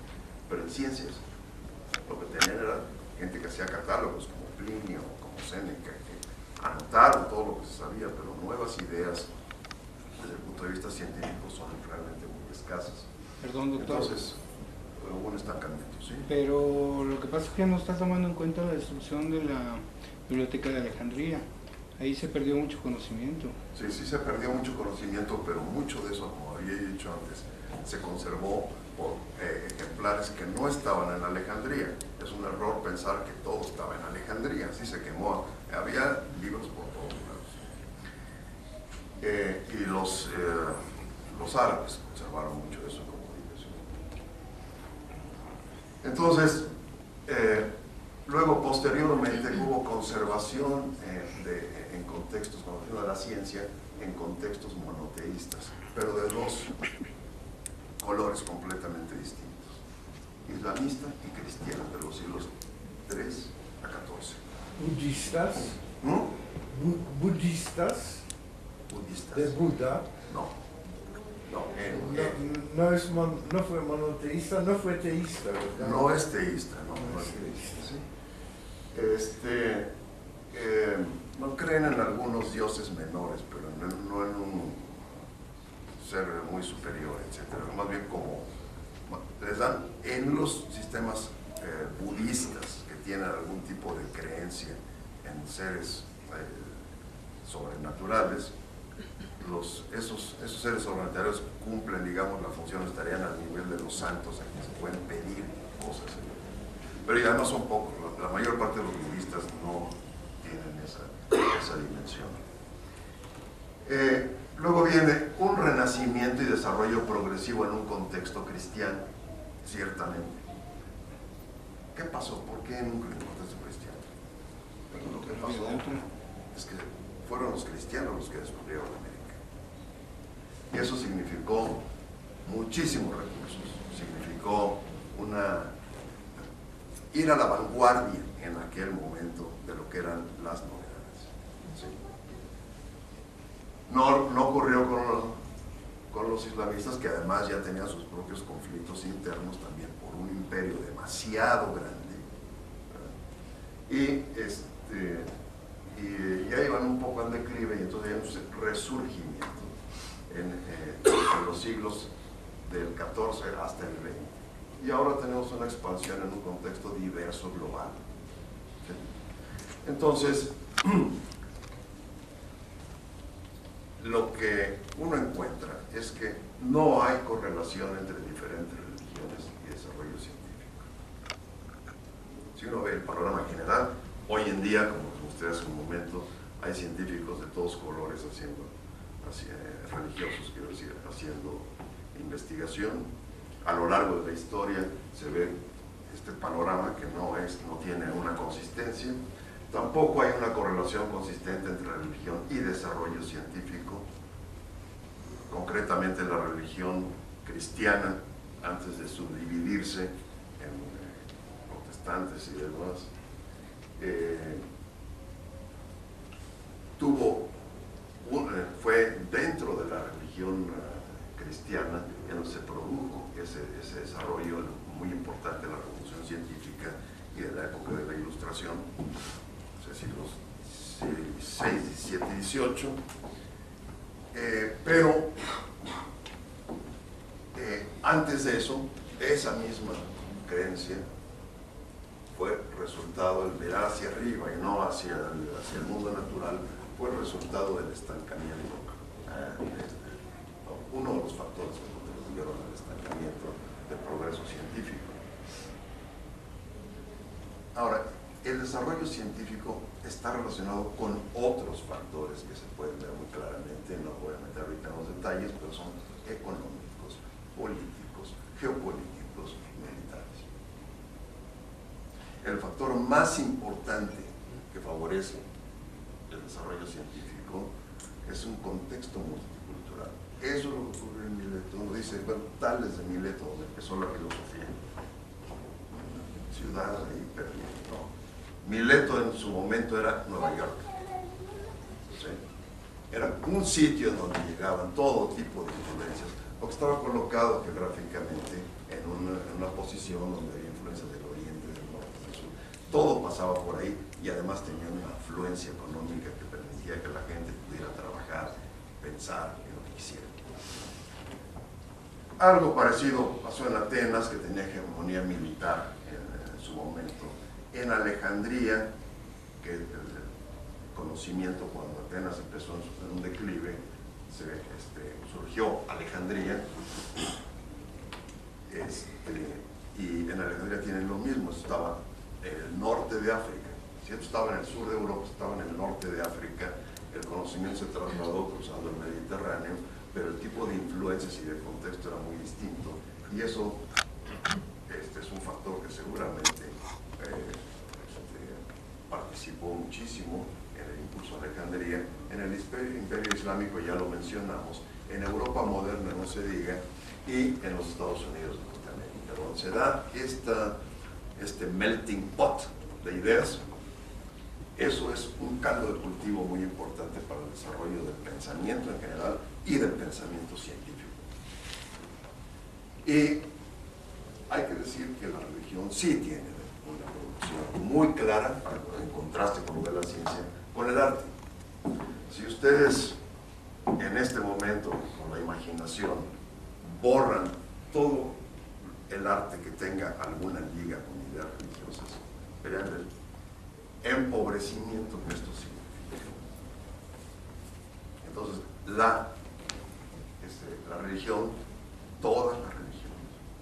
Speaker 2: pero en ciencias lo que tenían era gente que hacía catálogos como Plinio, como Séneca, que anotaron todo lo que se sabía, pero nuevas ideas desde el punto de vista científico son realmente muy escasas.
Speaker 4: Perdón, doctor.
Speaker 2: Entonces, hubo un estancamiento, ¿sí?
Speaker 4: Pero lo que pasa es que no está tomando en cuenta la destrucción de la Biblioteca de Alejandría. Ahí se perdió mucho conocimiento.
Speaker 2: Sí, sí se perdió mucho conocimiento, pero mucho de eso, como había dicho antes, se conservó por ejemplares que no estaban en Alejandría. Es un error pensar que todo estaba en Alejandría, así se quemó. Había libros por todos lados. Y los árabes conservaron mucho de eso, como dije. Entonces, luego, posteriormente, hubo conservación en contextos, cuando hablamos de la ciencia, en contextos monoteístas, pero de dos colores completamente distintos, islamista y cristiano, de los siglos III a XIV.
Speaker 3: ¿Budistas? ¿Budistas?
Speaker 2: Budistas.
Speaker 3: ¿De Buda?
Speaker 2: No.
Speaker 3: No fue monoteísta, no fue teísta, ¿verdad?
Speaker 2: No es teísta, no es teísta, ¿sí? No creen en algunos dioses menores, pero no en un ser muy superior, etc. Más bien como les dan en los sistemas budistas que tienen algún tipo de creencia en seres sobrenaturales. Esos seres sobrenaturales cumplen, digamos, la función, estarían al nivel de los santos, a quienes se pueden pedir cosas. Pero ya no son pocos, la mayor parte de los budistas no tienen esa dimensión. Luego viene un renacimiento y desarrollo progresivo en un contexto cristiano, ciertamente. ¿Qué pasó? ¿Por qué en un contexto cristiano? Bueno, lo que pasó es que fueron los cristianos los que descubrieron América. Y eso significó muchísimos recursos, significó ir a la vanguardia en aquel momento de lo que eran las novedades. ¿Sí? No ocurrió con los islamistas, que además ya tenían sus propios conflictos internos también por un imperio demasiado grande, y ya iban un poco al declive, y entonces hay un resurgimiento en los siglos del XIV hasta el XX. Y ahora tenemos una expansión en un contexto diverso global. ¿Sí? Entonces, lo que uno encuentra es que no hay correlación entre diferentes religiones y desarrollo científico. Si uno ve el panorama general, hoy en día, como usted hace un momento, hay científicos de todos colores religiosos, quiero decir, haciendo investigación. A lo largo de la historia se ve este panorama que no tiene una consistencia. Tampoco hay una correlación consistente entre religión y desarrollo científico. Concretamente la religión cristiana, antes de subdividirse en protestantes y demás, fue dentro de la religión cristiana en donde se produjo ese desarrollo muy importante de la revolución científica y de la época de la Ilustración, siglos XVI, XVII y XVIII, pero antes de eso, esa misma creencia fue resultado, el mirar hacia arriba y no hacia el mundo natural, fue el resultado del estancamiento, uno de los factores que contribuyeron al estancamiento del progreso científico. Ahora, el desarrollo científico está relacionado con otros factores que se pueden ver muy claramente, no voy a meter ahorita en los detalles, pero son económicos, políticos, geopolíticos y militares. El factor más importante que favorece el desarrollo científico es un contexto multicultural. Eso es lo que ocurre en Mileto. Uno dice, bueno, tal es de Mileto, donde empezó la filosofía. Ciudad ahí perdida, no. Mileto en su momento era Nueva York. ¿Sí? Era un sitio en donde llegaban todo tipo de influencias, porque estaba colocado geográficamente en una posición donde había influencias del oriente, del norte, del sur. Todo pasaba por ahí y además tenía una afluencia económica que permitía que la gente pudiera trabajar, pensar en lo que quisiera. Algo parecido pasó en Atenas, que tenía hegemonía militar en su momento. En Alejandría, que el conocimiento, cuando Atenas empezó en un declive, surgió Alejandría, y en Alejandría tienen lo mismo. Estaba en el norte de África, si esto estaba en el sur de Europa, estaba en el norte de África. El conocimiento se trasladó cruzando el Mediterráneo, pero el tipo de influencias y de contexto era muy distinto, y eso es un factor que seguramente participó muchísimo en el impulso de Alejandría. En el Imperio Islámico ya lo mencionamos, en Europa moderna no se diga, y en los Estados Unidos de Norteamérica, donde se da este melting pot de ideas. Eso es un caldo de cultivo muy importante para el desarrollo del pensamiento en general y del pensamiento científico. Y hay que decir que la religión sí tiene una producción muy clara, en contraste con lo de la ciencia, con el arte. Si ustedes en este momento, con la imaginación, borran todo el arte que tenga alguna liga con ideas religiosas, verán el empobrecimiento que esto significa. Entonces, la religión, todas las religiones,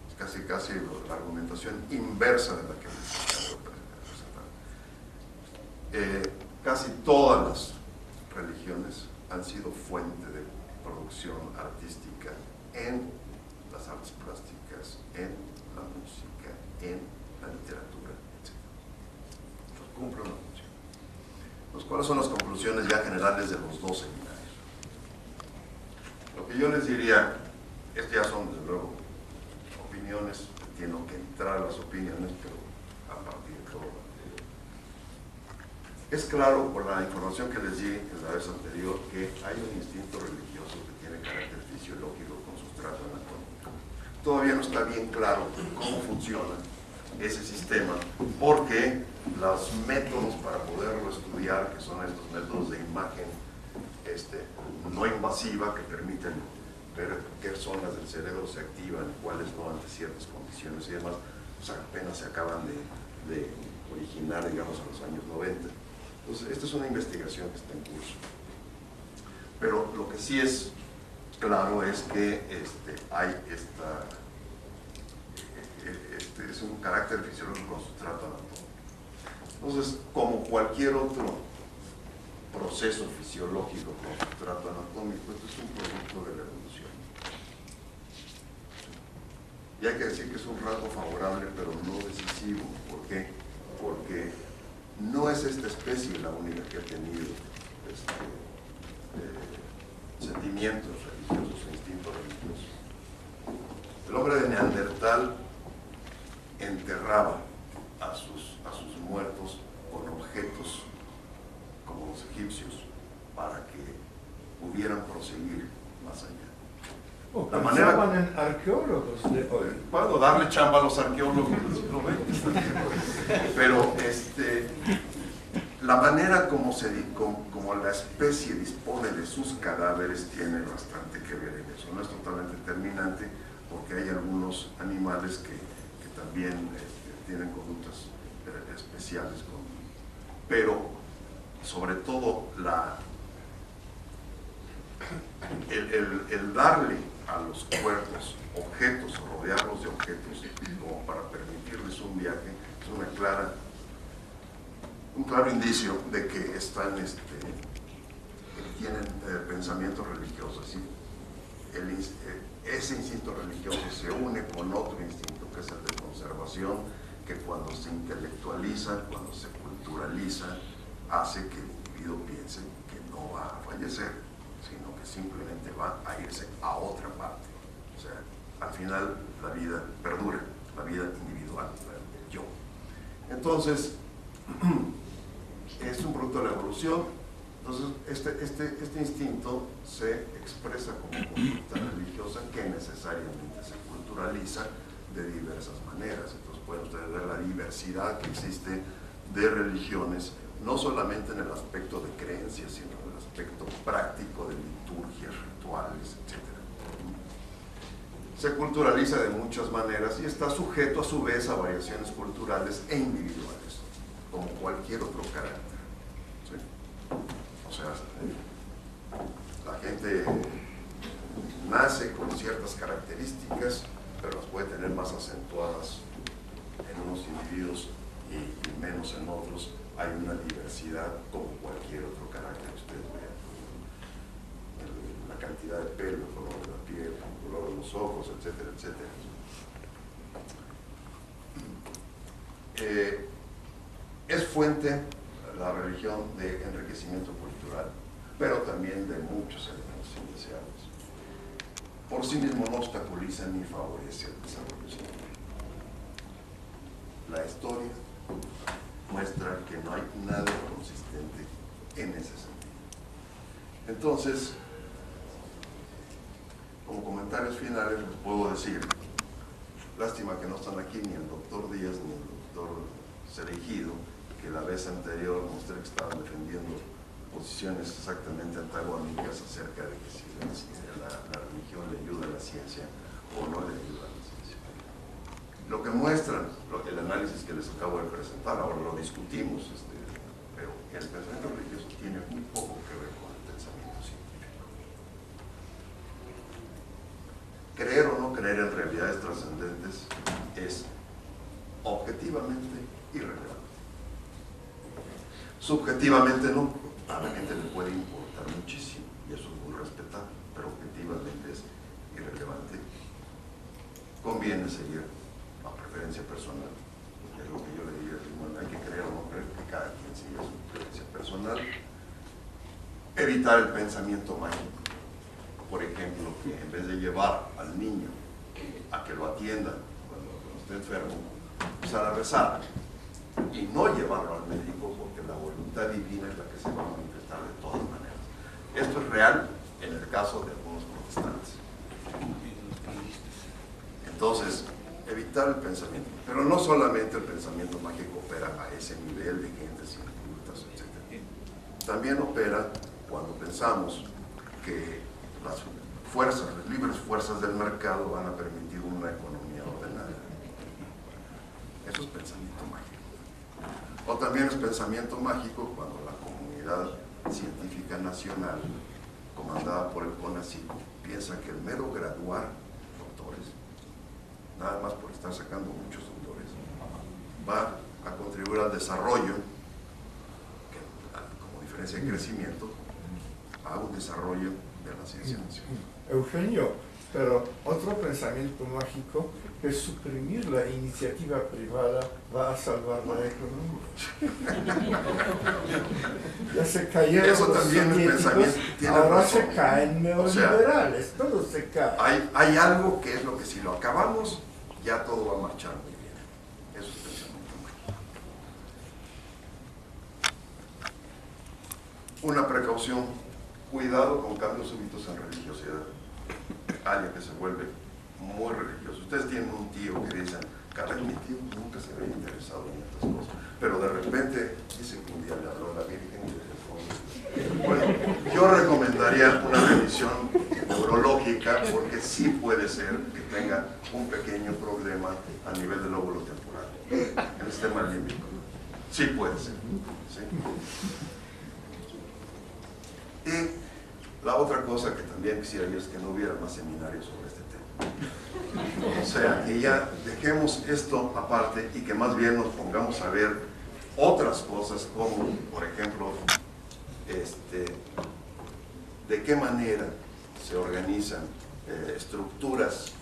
Speaker 2: es casi la argumentación inversa de la que casi todas las religiones han sido fuente de producción artística en las artes plásticas, en la música, en la literatura, etc. Entonces, cumple una función. ¿Cuáles son las conclusiones ya generales de los dos seminarios? Lo que yo les diría, estas ya son desde luego opiniones, entiendo que entrar las opiniones, pero a partir de todo. Es claro por la información que les di en la vez anterior que hay un instinto religioso que tiene carácter fisiológico con sustrato anatómico. Todavía no está bien claro cómo funciona ese sistema, porque los métodos para poderlo estudiar, que son estos métodos de imagen no invasiva, que permiten ver qué zonas del cerebro se activan y cuáles no ante ciertas condiciones y demás, pues apenas se acaban de originar, digamos, en los años 90. Entonces, esta es una investigación que está en curso. Pero lo que sí es claro es que hay es un carácter fisiológico con sustrato anatómico. Entonces, como cualquier otro proceso fisiológico con sustrato anatómico, esto es un producto de la evolución. Y hay que decir que es un rasgo favorable, pero no decisivo. ¿Por qué? Porque no es esta especie la única que ha tenido sentimientos religiosos, instintos religiosos. El hombre de Neandertal enterraba a sus muertos con objetos como los egipcios para que pudieran proseguir más allá.
Speaker 3: O
Speaker 2: La
Speaker 3: pensaban
Speaker 2: manera-
Speaker 3: en arqueólogos de hoy.
Speaker 2: Puedo darle chamba a los arqueólogos del siglo XX, pero la manera como la especie dispone de sus cadáveres tiene bastante que ver en eso. No es totalmente determinante, porque hay algunos animales que también tienen conductas especiales, pero sobre todo el darle a los cuerpos objetos, rodearlos de objetos como para permitirles un viaje, es un claro indicio de que están que tienen pensamientos religiosos, ¿sí? Ese instinto religioso se une con otro instinto, que es el de conservación, que cuando se intelectualiza, cuando se culturaliza, hace que el individuo piense que no va a fallecer, sino que simplemente va a irse a otra parte. O sea, al final la vida perdura, la vida individual, el yo. Entonces, es un producto de la evolución. Entonces, este instinto se expresa como conducta religiosa que necesariamente se culturaliza de diversas maneras. Entonces, pueden ustedes ver la diversidad que existe de religiones, no solamente en el aspecto de creencias, sino en el aspecto práctico de liturgias, rituales, etc. Se culturaliza de muchas maneras y está sujeto a su vez a variaciones culturales e individuales, como cualquier otro carácter. ¿Sí? O sea, la gente nace con ciertas características, pero las puede tener más acentuadas en unos individuos y menos en otros. Hay una diversidad como cualquier otro carácter que ustedes vean. La cantidad de pelo, el color de la piel, el color de los ojos, etcétera, etcétera. Es fuente la religión de enriquecimiento cultural, pero también de muchos elementos indeseables. Por sí mismo no obstaculiza ni favorece el desarrollo científico. La historia muestra que no hay nada consistente en ese sentido. Entonces, como comentarios finales les puedo decir, lástima que no están aquí ni el doctor Díaz ni el doctor Cereijido, que la vez anterior mostré que estaban defendiendo posiciones exactamente antagónicas acerca de que si la religión le ayuda a la ciencia o no le ayuda a la ciencia. Lo que muestran, el análisis que les acabo de presentar, ahora lo discutimos, pero el pensamiento religioso tiene muy poco que ver con el pensamiento científico. Creer o no creer en realidades trascendentes es objetivamente irrelevante. Subjetivamente no, a la gente le puede importar muchísimo y eso es muy respetable, pero objetivamente es irrelevante. Conviene seguir a preferencia personal, es lo que yo le diría, bueno, hay que creer o no creer, que cada quien siga su preferencia personal. Evitar el pensamiento mágico, por ejemplo, que en vez de llevar al niño a que lo atiendan cuando esté enfermo, empezar a rezar y no llevarlo al médico, porque la voluntad divina es la que se va a manifestar de todas maneras. Esto es real en el caso de algunos protestantes. Entonces, evitar el pensamiento, pero no solamente el pensamiento mágico opera a ese nivel de gentes incultas, etc. También opera cuando pensamos que las libres fuerzas del mercado van a permitir una economía ordenada. Eso es pensamiento mágico. O también es pensamiento mágico cuando la comunidad científica nacional, comandada por el CONACYT, piensa que el mero graduar doctores, nada más por estar sacando muchos doctores, va a contribuir al desarrollo, que, como diferencia de crecimiento, a un desarrollo de la ciencia nacional.
Speaker 3: Eugenio, pero otro pensamiento mágico es suprimir la iniciativa privada va a salvar la economía. Ya se cayeron
Speaker 2: Eso
Speaker 3: los
Speaker 2: también es
Speaker 3: soviéticos,
Speaker 2: pensamiento, tiene
Speaker 3: ahora
Speaker 2: razón.
Speaker 3: se caen neoliberales, todo se cae.
Speaker 2: Hay algo que es lo que si lo acabamos, ya todo va a marchar muy bien. Eso es pensamiento mágico. Una precaución, cuidado con cambios súbitos en religiosidad. Alguien que se vuelve muy religioso. Ustedes tienen un tío que dicen, caray, mi tío nunca se había interesado en estas cosas, pero de repente dice que un día le habló a la Virgen y le dijo, bueno, yo recomendaría una revisión neurológica porque sí puede ser que tenga un pequeño problema a nivel del lóbulo temporal, en el sistema límbico. Sí puede ser. ¿Sí? Y la otra cosa que también quisiera yo es que no hubiera más seminarios sobre este tema. O sea, que ya dejemos esto aparte y que más bien nos pongamos a ver otras cosas como, por ejemplo, de qué manera se organizan estructuras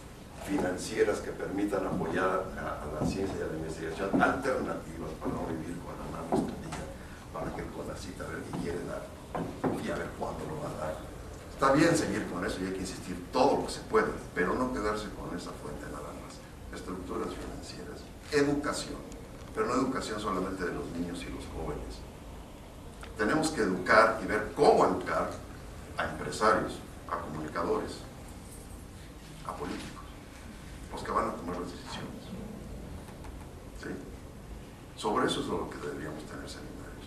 Speaker 2: financieras que permitan apoyar a la ciencia y a la investigación alternativas para no vivir con la mano extendida, para que el CONACYT a ver qué quiere dar y a ver cuándo lo va a dar. Está bien seguir con eso y hay que insistir todo lo que se puede, pero no quedarse con esa fuente nada más. Estructuras financieras, educación, pero no educación solamente de los niños y los jóvenes. Tenemos que educar y ver cómo educar a empresarios, a comunicadores, a políticos, los que van a tomar las decisiones. ¿Sí? Sobre eso es lo que deberíamos tener seminarios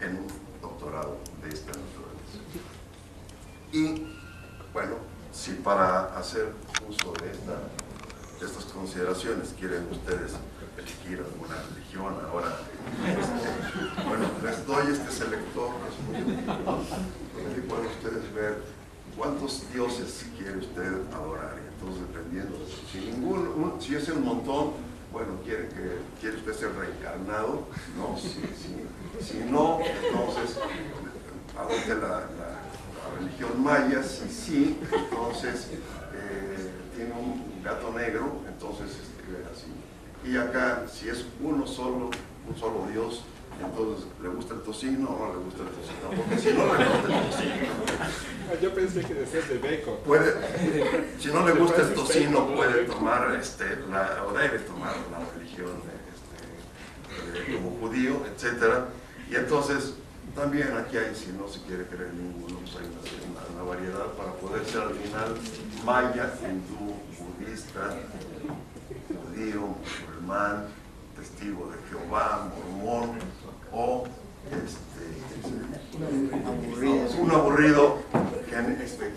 Speaker 2: en un doctorado de esta naturaleza. Y, bueno, si para hacer uso de estas consideraciones quieren ustedes elegir alguna religión ahora, bueno, les doy este selector que es muy útil, donde pueden ustedes ver cuántos dioses quiere usted adorar. Y entonces, dependiendo, si es un montón, bueno, quiere usted ser reencarnado, ¿no? Si no, entonces adopte la religión maya. Si sí, entonces tiene un gato negro, entonces escribe así. Y acá, si es un solo Dios, entonces le gusta el tocino o no le gusta el tocino, porque si no le gusta el tocino,
Speaker 5: yo pensé que decías de Beco.
Speaker 2: Si no le gusta el tocino, puede tomar o debe tomar la religión como judío, etcétera. Y entonces también aquí hay, si no se quiere creer ninguno, pues hay una variedad para poder ser al final maya, hindú, budista, judío, musulmán, testigo de Jehová, mormón o un aburrido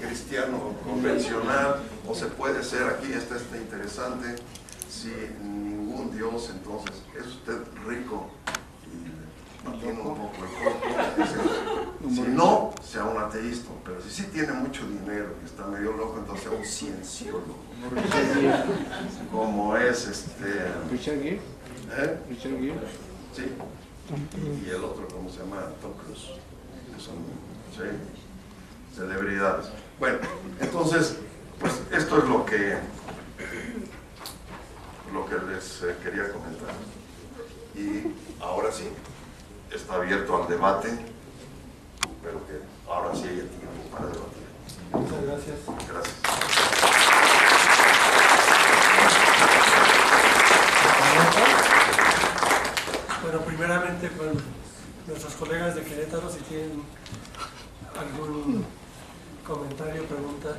Speaker 2: cristiano convencional, o se puede ser aquí, está interesante, sin ningún Dios. Entonces es usted rico y tiene un poco el cuerpo. Si no, sea un ateísta, pero si sí tiene mucho dinero y está medio loco, entonces sea un cienciólogo, como es
Speaker 4: Richard Gere. Richard Gere.
Speaker 2: Sí. Y el otro, ¿cómo se llama? Tom Cruise. Que son, ¿sí?, celebridades. Bueno, entonces, pues esto es lo que les quería comentar. Y ahora sí, está abierto al debate, pero que ahora sí haya tiempo para debatir.
Speaker 1: Muchas gracias.
Speaker 2: Gracias.
Speaker 1: Bueno, primeramente, bueno, nuestros colegas de Querétaro, si tienen algún comentario, pregunta,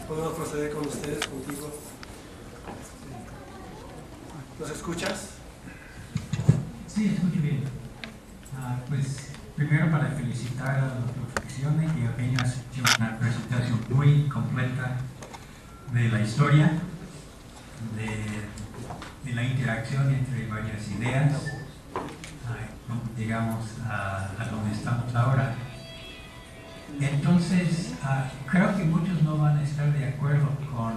Speaker 1: podemos proceder con ustedes, contigo. ¿Nos escuchas?
Speaker 5: Sí, escucho bien. Pues primero para felicitar a la doctora Friccione, que apenas hecho una presentación muy completa de la historia, de la interacción entre varias ideas, llegamos a donde estamos ahora. Entonces, creo que muchos no van a estar de acuerdo con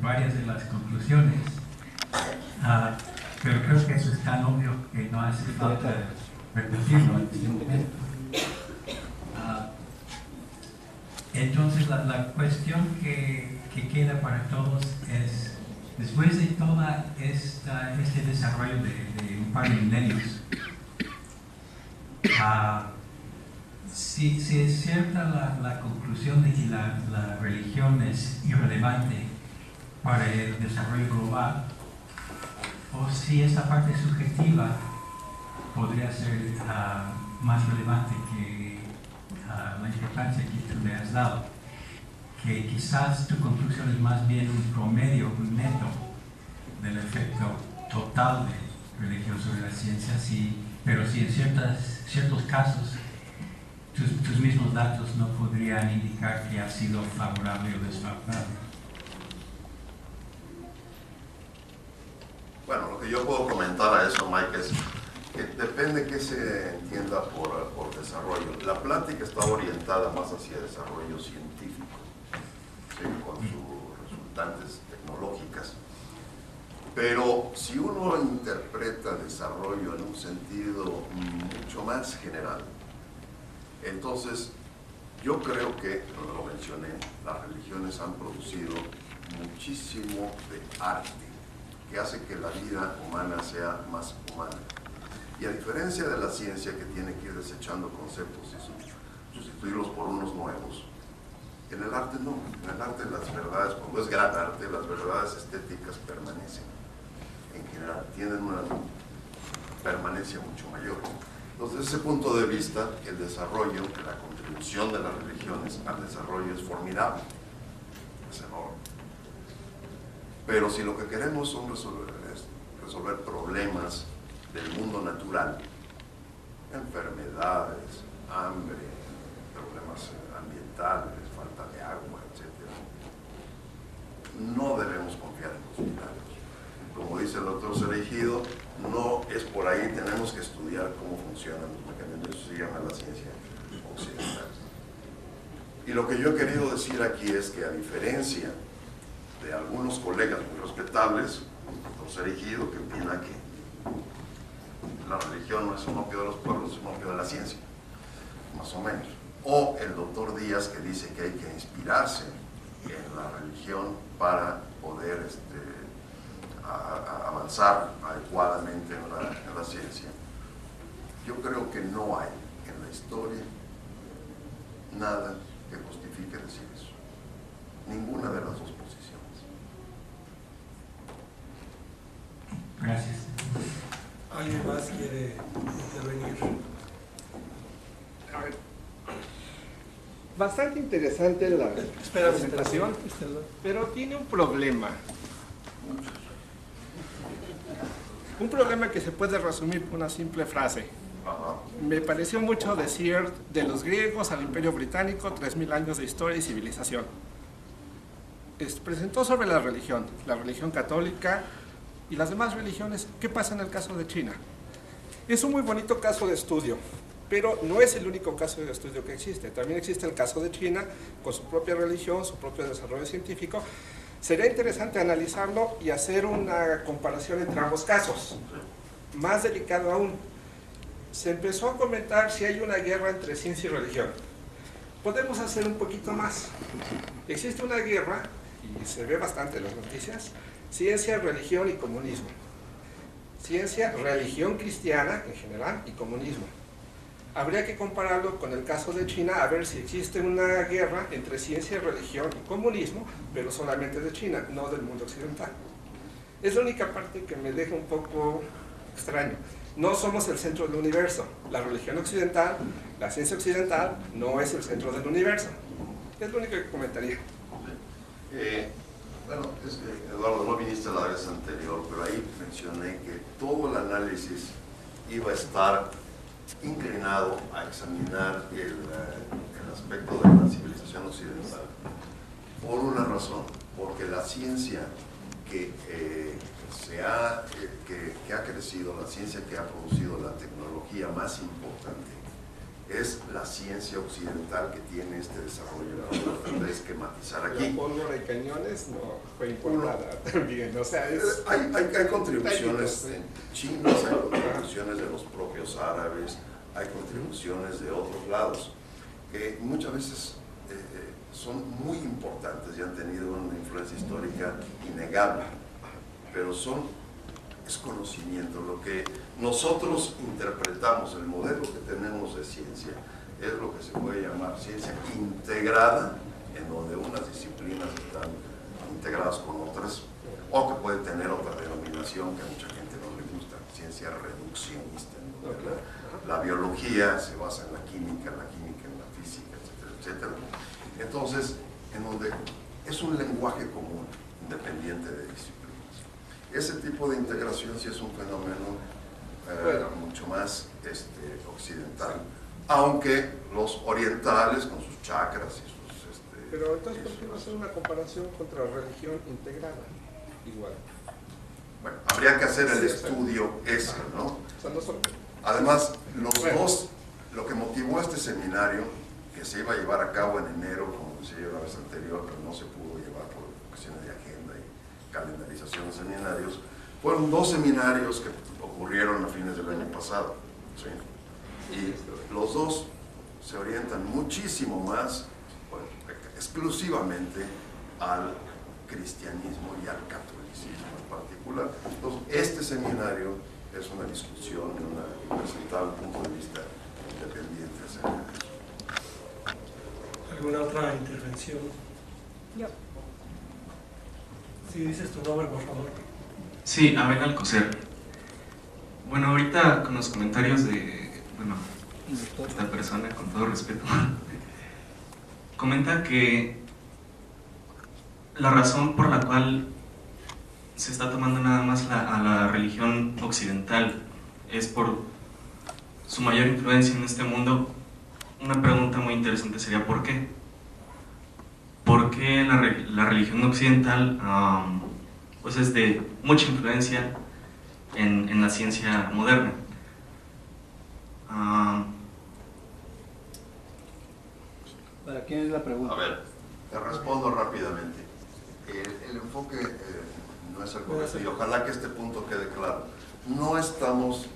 Speaker 5: varias de las conclusiones, pero creo que eso es tan obvio que no hace falta repetirlo en este momento. Entonces, la cuestión que queda para todos es, después de todo este desarrollo de un par de milenios, si es cierta la conclusión de que la religión es irrelevante para el desarrollo global, o si esa parte subjetiva podría ser más relevante que la importancia que tú le has dado, que quizás tu conclusión es más bien un promedio, un neto del efecto total de religión sobre la ciencia, pero si en ciertos casos tus mismos datos no podrían indicar que ha sido favorable o desfavorable.
Speaker 2: Bueno, lo que yo puedo comentar a eso, Mike, es que depende qué se entienda por desarrollo. La plática está orientada más hacia desarrollo científico, ¿sí? Con sus resultantes tecnológicas. Pero si uno interpreta desarrollo en un sentido mucho más general, entonces yo creo que, como lo mencioné, las religiones han producido muchísimo de arte que hace que la vida humana sea más humana. Y a diferencia de la ciencia, que tiene que ir desechando conceptos y sustituirlos por unos nuevos, en el arte no. En el arte las verdades, cuando es gran arte, las verdades estéticas permanecen. En general, tienen una permanencia mucho mayor. Entonces, desde ese punto de vista, el desarrollo, la contribución de las religiones al desarrollo es formidable, es enorme. Pero si lo que queremos son resolver problemas del mundo natural, enfermedades, hambre, problemas ambientales, falta de agua, etc., no debemos confiar en los milagros. Como dice el doctor Cereijido, no es por ahí, tenemos que estudiar cómo funcionan los mecanismos, eso se llama la ciencia occidental. Y lo que yo he querido decir aquí es que, a diferencia de algunos colegas muy respetables, el doctor Cereijido, que opina que la religión no es un opio de los pueblos, es un opio de la ciencia, más o menos, o el doctor Díaz, que dice que hay que inspirarse en la religión para poder avanzar adecuadamente en la ciencia. Yo creo que no hay en la historia nada que justifique decir eso, ninguna de las dos posiciones.
Speaker 5: Gracias.
Speaker 1: ¿Alguien más quiere intervenir?
Speaker 6: A ver. Bastante interesante la presentación, pero tiene un problema. Un problema que se puede resumir con una simple frase. Me pareció mucho decir de los griegos al Imperio Británico, 3000 años de historia y civilización. Presentó sobre la religión católica y las demás religiones. ¿Qué pasa en el caso de China? Es un muy bonito caso de estudio, pero no es el único caso de estudio que existe. También existe el caso de China, con su propia religión, su propio desarrollo científico. Sería interesante analizarlo y hacer una comparación entre ambos casos. Más delicado aún, se empezó a comentar si hay una guerra entre ciencia y religión. Podemos hacer un poquito más. Existe una guerra, y se ve bastante en las noticias, ciencia, religión y comunismo. Ciencia, religión cristiana en general y comunismo. Habría que compararlo con el caso de China, a ver si existe una guerra entre ciencia, religión y comunismo, pero solamente de China, no del mundo occidental. Es la única parte que me deja un poco extraño. No somos el centro del universo. La religión occidental, la ciencia occidental, no es el centro del universo. Es lo único que comentaría.
Speaker 2: Bueno, Eduardo, no viniste la vez anterior, pero ahí mencioné que todo el análisis iba a estar inclinado a examinar el aspecto de la civilización occidental por una razón, porque la ciencia que ha crecido, la ciencia que ha producido la tecnología más importante es la ciencia occidental que tiene este desarrollo. Lo tendré que esquematizar aquí.
Speaker 6: La pólvora y cañones no fue importada también, o sea,
Speaker 2: hay contribuciones chinas, hay contribuciones de los propios árabes, hay contribuciones de otros lados, que muchas veces son muy importantes y han tenido una influencia histórica innegable, pero es conocimiento. Lo que nosotros interpretamos, el modelo que tenemos de ciencia, es lo que se puede llamar ciencia integrada, en donde unas disciplinas están integradas con otras, o que puede tener otra denominación que a mucha gente no le gusta, ciencia reduccionista, en donde la biología se basa en la química en la física, etcétera, etcétera. Entonces, en donde es un lenguaje común, independiente de disciplinas. Ese tipo de integración sí es un fenómeno mucho más occidental, aunque los orientales con sus chakras y sus...
Speaker 6: Pero entonces, ¿por qué no hacer una comparación contra religión integrada? Igual.
Speaker 2: Bueno, habría que hacer el estudio ese, ¿no?
Speaker 6: O sea, no son...
Speaker 2: Además, dos, lo que motivó este seminario, que se iba a llevar a cabo en enero, como decía yo la vez anterior, pero no se pudo llevar por cuestiones de agenda y calendarización de seminarios, fueron 2 seminarios que ocurrieron a fines del año pasado, ¿sí? Y los 2 se orientan muchísimo más, bueno, exclusivamente al cristianismo y al catolicismo en particular. Entonces, este seminario es una discusión y presentar un punto de vista independiente acerca de eso.
Speaker 1: ¿Alguna otra intervención?
Speaker 7: Yo.
Speaker 1: Si dices tu nombre, por favor.
Speaker 8: Sí, Abel Alcocer. Bueno, ahorita con los comentarios de, esta persona, con todo respeto, comenta que la razón por la cual se está tomando nada más a la religión occidental es por su mayor influencia en este mundo. Una pregunta muy interesante sería ¿por qué? ¿Por qué la religión occidental pues es de mucha influencia en la ciencia moderna?
Speaker 4: ¿Para quién es la pregunta?
Speaker 2: A ver, te respondo rápidamente. El enfoque no es el correcto y ojalá que este punto quede claro. No estamos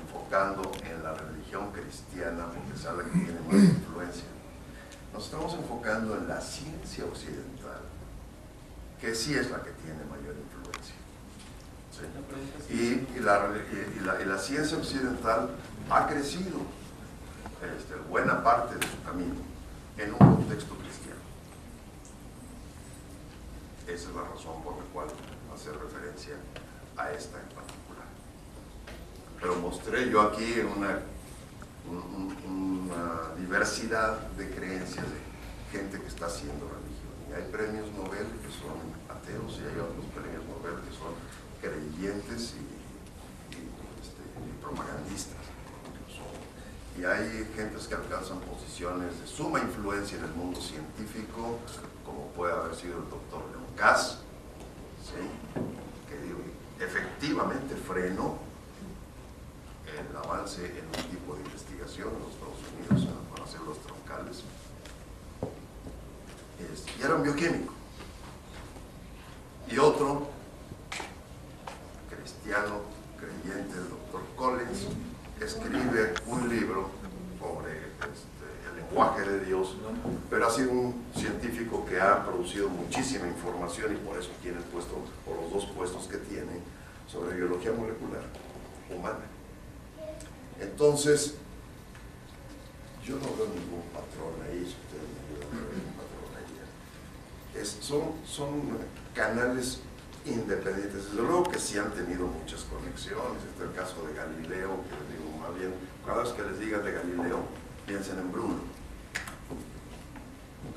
Speaker 2: enfocando en la religión cristiana porque sea la que tiene más influencia. Nos estamos enfocando en la ciencia occidental, que sí es la que tiene mayor influencia. ¿Sí? Y la ciencia occidental ha crecido buena parte de su camino en un contexto cristiano. Esa es la razón por la cual hacer referencia a esta en particular. Pero mostré yo aquí una diversidad de creencias de gente que está haciendo religión. Y hay premios Nobel que son ateos y hay otros premios Nobel que son creyentes y propagandistas. Y hay gentes que alcanzan posiciones de suma influencia en el mundo científico, como puede haber sido el doctor Leon Kass, ¿sí? Que efectivamente frenó el avance en un tipo de investigación en los Estados Unidos para hacer los troncales. Y era un bioquímico. Y otro, cristiano, creyente, el doctor Collins, escribe un libro sobre el lenguaje de Dios, pero ha sido un científico que ha producido muchísima información y por eso tiene el puesto, por los 2 puestos que tiene, sobre biología molecular humana. Entonces, Yo no veo ningún patrón ahí, si ustedes me ayudan a ver ningún patrón ahí. Son canales independientes. Desde luego que sí han tenido muchas conexiones. Este es el caso de Galileo, que les digo, más bien, cada vez que les diga de Galileo, piensen en Bruno.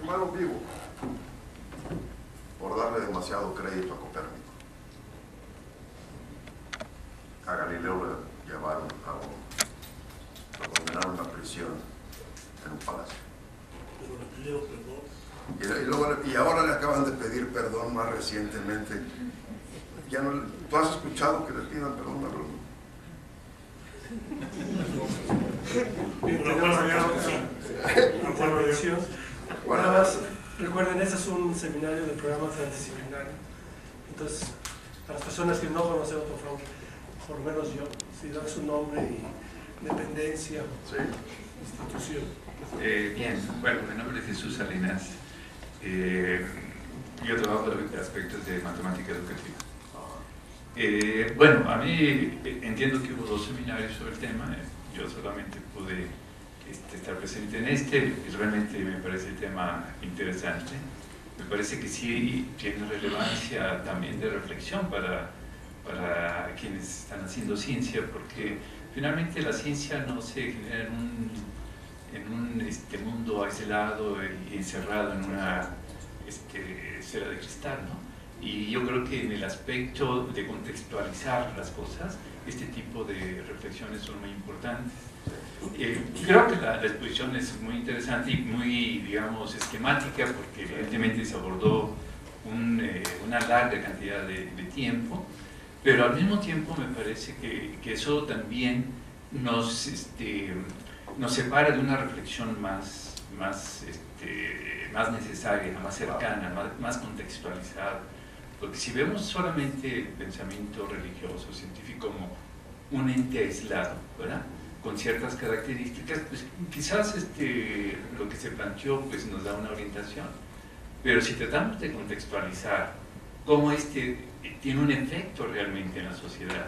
Speaker 2: Un malo vivo, por darle demasiado crédito a Copérnico. A Galileo lo llevaron lo condenaron a prisión en un palacio. Y ahora le acaban de pedir perdón más recientemente. Ya no, ¿tú has escuchado que le pidan perdón a Bruno?
Speaker 1: Nada más, recuerden, este es un seminario de programas transdisciplinarios. Entonces, para las personas que no conocen otro front, por lo menos yo, si dan su nombre y dependencia,
Speaker 2: Sí.
Speaker 1: institución.
Speaker 7: Bien, bueno, mi nombre es Jesús Salinas. Yo trabajo en aspectos de matemática educativa. Bueno, a mí entiendo que hubo 2 seminarios sobre el tema. Yo solamente pude estar presente en este. Realmente me parece el tema interesante. Me parece que sí tiene relevancia también de reflexión para quienes están haciendo ciencia, porque finalmente la ciencia no se genera en un mundo aislado y encerrado en una esfera de cristal, ¿no? Y yo creo que en el aspecto de contextualizar las cosas, este tipo de reflexiones son muy importantes. Creo que la exposición es muy interesante y muy, digamos, esquemática, porque evidentemente se abordó una larga cantidad de tiempo, pero al mismo tiempo me parece que eso también nos separa de una reflexión más necesaria, más cercana, más contextualizada. Porque si vemos solamente el pensamiento religioso, científico como un ente aislado, ¿verdad?, con ciertas características, pues quizás lo que se planteó pues nos da una orientación. Pero si tratamos de contextualizar cómo tiene un efecto realmente en la sociedad,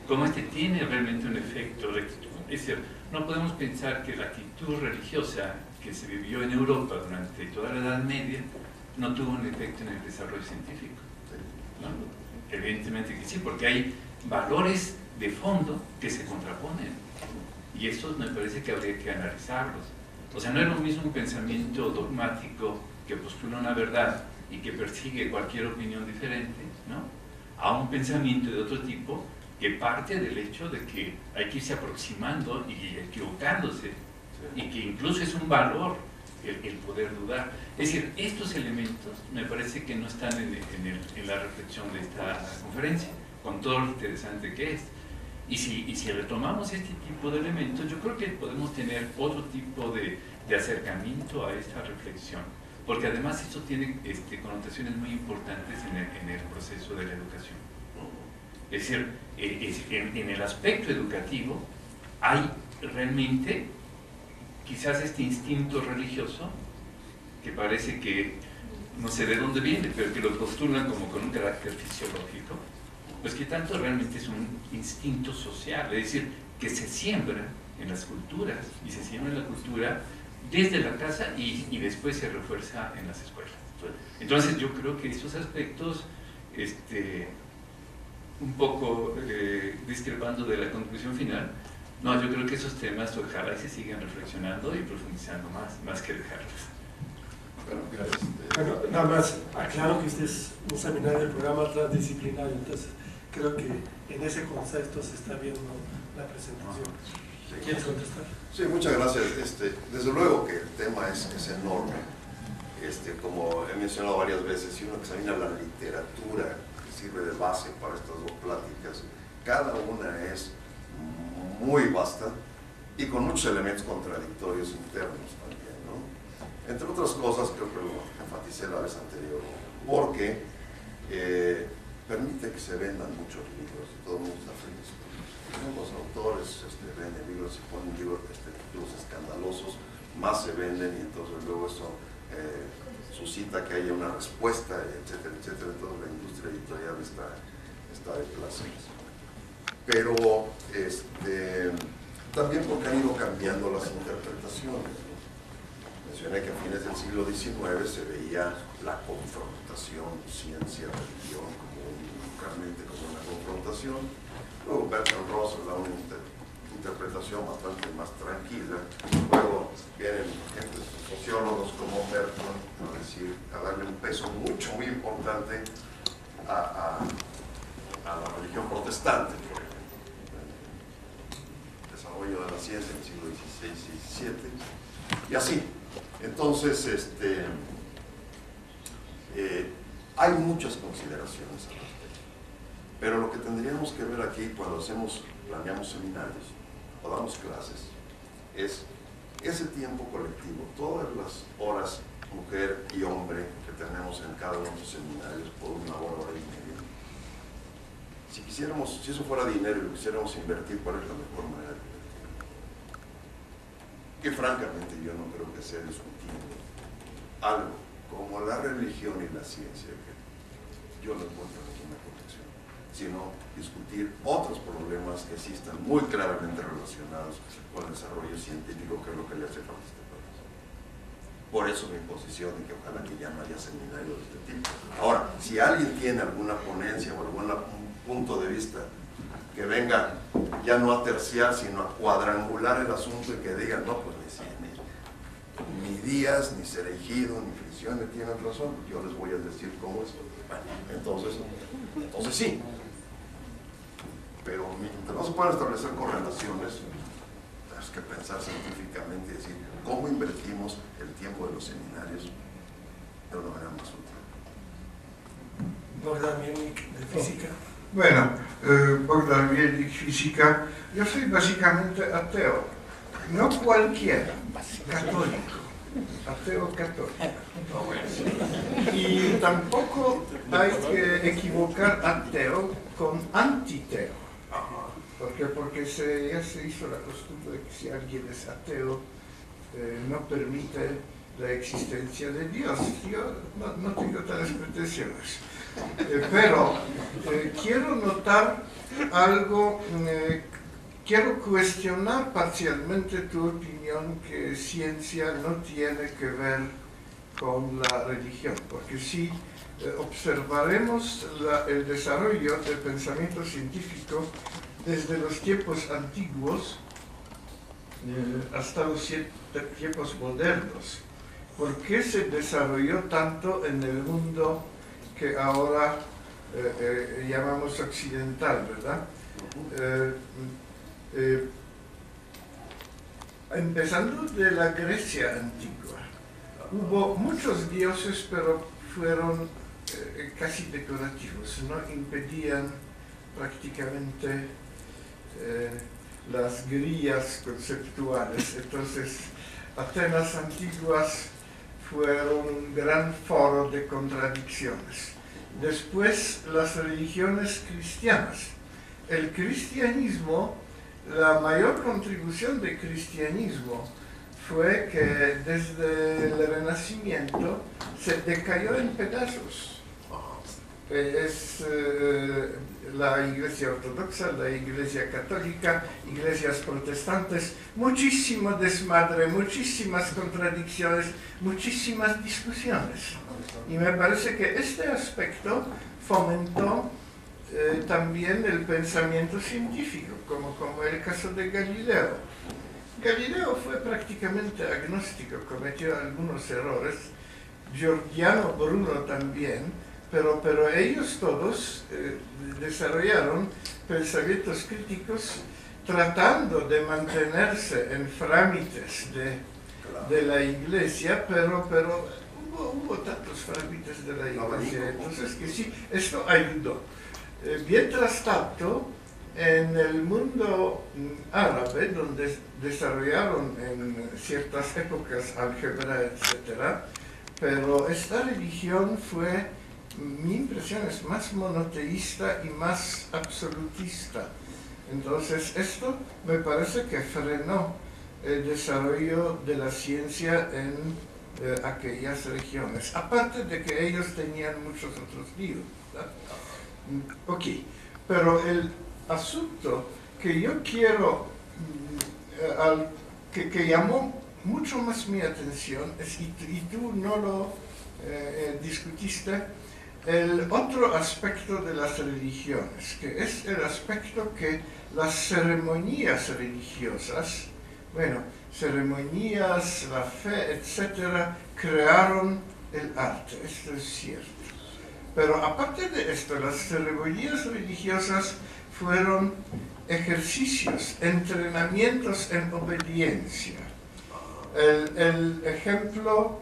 Speaker 7: cómo tiene realmente un efecto, es decir, no podemos pensar que la actitud religiosa que se vivió en Europa durante toda la Edad Media no tuvo un efecto en el desarrollo científico, ¿no? Evidentemente que sí, porque hay valores de fondo que se contraponen, y estos me parece que habría que analizarlos. O sea, no es lo mismo un pensamiento dogmático que postula una verdad y que persigue cualquier opinión diferente, ¿no?, a un pensamiento de otro tipo que parte del hecho de que hay que irse aproximando y equivocándose, y que incluso es un valor el poder dudar. Es decir, estos elementos me parece que no están en la reflexión de esta conferencia, con todo lo interesante que es. Y si retomamos este tipo de elementos, yo creo que podemos tener otro tipo de acercamiento a esta reflexión, porque además esto tiene connotaciones muy importantes en el proceso de la educación. Es decir, en el aspecto educativo hay realmente quizás este instinto religioso que parece que no sé de dónde viene, pero que lo postulan como con un carácter fisiológico, pues que tanto realmente es un instinto social, es decir, que se siembra en las culturas, y se siembra en la cultura desde la casa y después se refuerza en las escuelas. Entonces yo creo que estos aspectos, un poco discrepando de la conclusión final, no, yo creo que esos temas ojalá se sigan reflexionando y profundizando más que dejarlos.
Speaker 2: Bueno, gracias.
Speaker 1: Bueno, nada más aclaro que este es un seminario del programa transdisciplinario, entonces creo que en ese concepto se está viendo la presentación. ¿Quieres contestar?
Speaker 2: Sí, muchas gracias. Desde luego que el tema es enorme. Como he mencionado varias veces, si uno examina la literatura que sirve de base para estas 2 pláticas, cada una es muy vasta y con muchos elementos contradictorios internos también, ¿no? Entre otras cosas, creo que lo enfaticé la vez anterior, porque permite que se vendan muchos libros y todo el mundo está feliz. Los autores venden libros y ponen libros títulos escandalosos, más se venden, y entonces luego eso suscita que haya una respuesta, etcétera, etcétera. Entonces la industria editorial está de placer. Pero también porque han ido cambiando las interpretaciones. Mencioné que a fines del siglo XIX se veía la confrontación ciencia-religión realmente como una confrontación. Luego Bertrand Russell da una interpretación bastante más tranquila. Luego vienen sociólogos como Bertrand a darle un peso mucho, muy importante a la religión protestante, por ejemplo. El desarrollo de la ciencia en el siglo XVI y XVII, y así. Entonces, hay muchas consideraciones al respecto. Pero lo que tendríamos que ver aquí cuando planeamos seminarios o damos clases es ese tiempo colectivo, todas las horas, mujer y hombre, que tenemos en cada uno de los seminarios por una hora, hora y media. Si eso fuera dinero y lo quisiéramos invertir, ¿cuál es la mejor manera de invertir? Que francamente yo no creo que sea discutiendo algo como la religión y la ciencia, que yo no encuentro ninguna conexión, sino discutir otros problemas que sí están muy claramente relacionados con el desarrollo científico, que es lo que le hace falta a este país. Por eso mi posición de que ojalá que ya no haya seminarios de este tipo. Ahora, si alguien tiene alguna ponencia o algún punto de vista que venga ya no a terciar, sino a cuadrangular el asunto y que diga, no, pues ni Díaz, ni Cereijido, ni Friccione tienen razón, yo les voy a decir cómo es. Entonces sí. Pero mientras no se pueden establecer correlaciones, tienes que pensar científicamente y decir cómo invertimos el tiempo de los seminarios de una manera más útil.
Speaker 1: Bogdan Mielnik, de física.
Speaker 3: Bueno, Bogdan Mielnik, física. Yo soy básicamente ateo, no cualquiera, católico, ateo católico. Y tampoco hay que equivocar ateo con antiteo. Porque ya se hizo la costumbre de que si alguien es ateo, no permite la existencia de Dios. Yo no tengo tales pretensiones. Pero quiero notar algo, quiero cuestionar parcialmente tu opinión que ciencia no tiene que ver con la religión, porque si observaremos el desarrollo del pensamiento científico desde los tiempos antiguos hasta los tiempos modernos, ¿por qué se desarrolló tanto en el mundo que ahora llamamos occidental, verdad? Empezando de la Grecia antigua, hubo muchos dioses, pero fueron casi decorativos, no impedían prácticamente las grillas conceptuales. Entonces, Atenas antiguas fueron un gran foro de contradicciones. Después, las religiones cristianas. El cristianismo, la mayor contribución del cristianismo fue que desde el Renacimiento se decayó en pedazos. Es la Iglesia Ortodoxa, la Iglesia Católica, iglesias protestantes, muchísimo desmadre, muchísimas contradicciones, muchísimas discusiones. Y me parece que este aspecto fomentó también el pensamiento científico, como el caso de Galileo. Galileo fue prácticamente agnóstico, cometió algunos errores, Giordano Bruno también, pero ellos todos desarrollaron pensamientos críticos tratando de mantenerse en trámites de la iglesia, pero hubo tantos trámites de la iglesia, entonces que sí, esto ayudó. Mientras tanto, en el mundo árabe, donde desarrollaron en ciertas épocas álgebra, etc., pero esta religión fue, mi impresión es más monoteísta y más absolutista. Entonces esto me parece que frenó el desarrollo de la ciencia en aquellas regiones, aparte de que ellos tenían muchos otros líos, ¿verdad? Ok, pero el asunto que yo quiero que llamó mucho más mi atención, y tú no lo discutiste, el otro aspecto de las religiones, que es el aspecto que las ceremonias religiosas, bueno, ceremonias, la fe, etcétera, crearon el arte. Esto es cierto. Pero aparte de esto, las ceremonias religiosas fueron ejercicios, entrenamientos en obediencia. El ejemplo,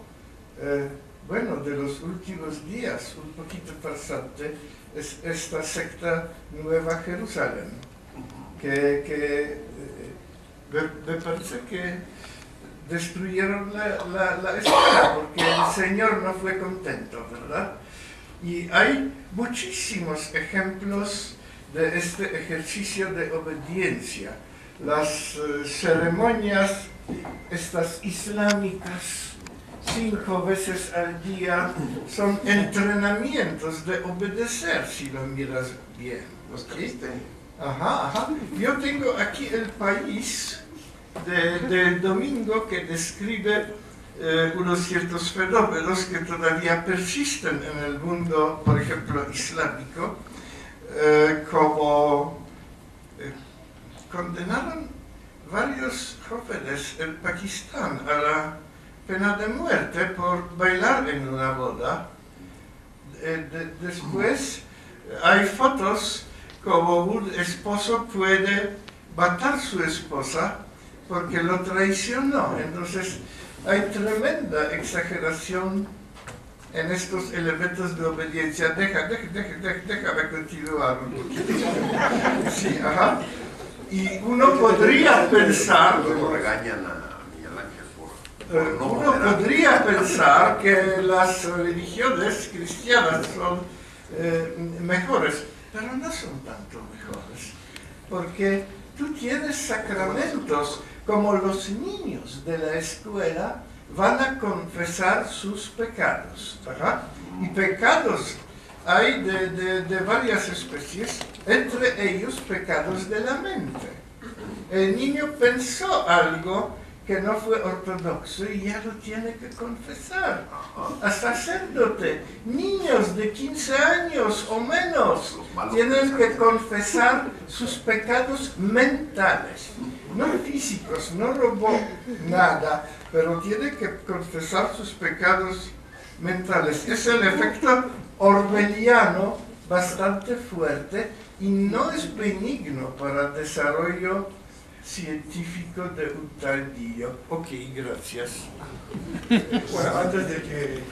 Speaker 3: bueno, de los últimos días, un poquito pasante, es esta secta Nueva Jerusalén, que me parece que destruyeron la escuela, porque el Señor no fue contento, ¿verdad? Y hay muchísimos ejemplos de este ejercicio de obediencia. Las ceremonias, estas islámicas, 5 veces al día, son entrenamientos de obedecer, si lo miras bien. ¿Okay? Ajá. Yo tengo aquí el país del domingo que describe unos ciertos fenómenos que todavía persisten en el mundo, por ejemplo, islámico, como condenaron varios jóvenes en Pakistán a la pena de muerte por bailar en una boda. Después hay fotos como un esposo puede matar a su esposa porque lo traicionó. Entonces hay tremenda exageración en estos elementos de obediencia. Déjame continuar un poquito. Sí, ajá. Y uno podría pensar...
Speaker 2: Luego regañan a Miguel Ángel por no
Speaker 3: uno
Speaker 2: moderar.
Speaker 3: podría pensar que las religiones cristianas son mejores, pero no son tanto mejores, porque tú tienes sacramentos, como los niños de la escuela van a confesar sus pecados, ¿verdad? Y pecados hay de varias especies, entre ellos pecados de la mente. El niño pensó algo que no fue ortodoxo y ya lo tiene que confesar. A sacerdote, niños de 15 años o menos tienen que confesar sus pecados mentales, no físicos, no robó nada, pero tiene que confesar sus pecados mentales. Es el efecto orwelliano bastante fuerte y no es benigno para el desarrollo científico de un tal Dio. Ok, gracias.
Speaker 1: Bueno, antes de que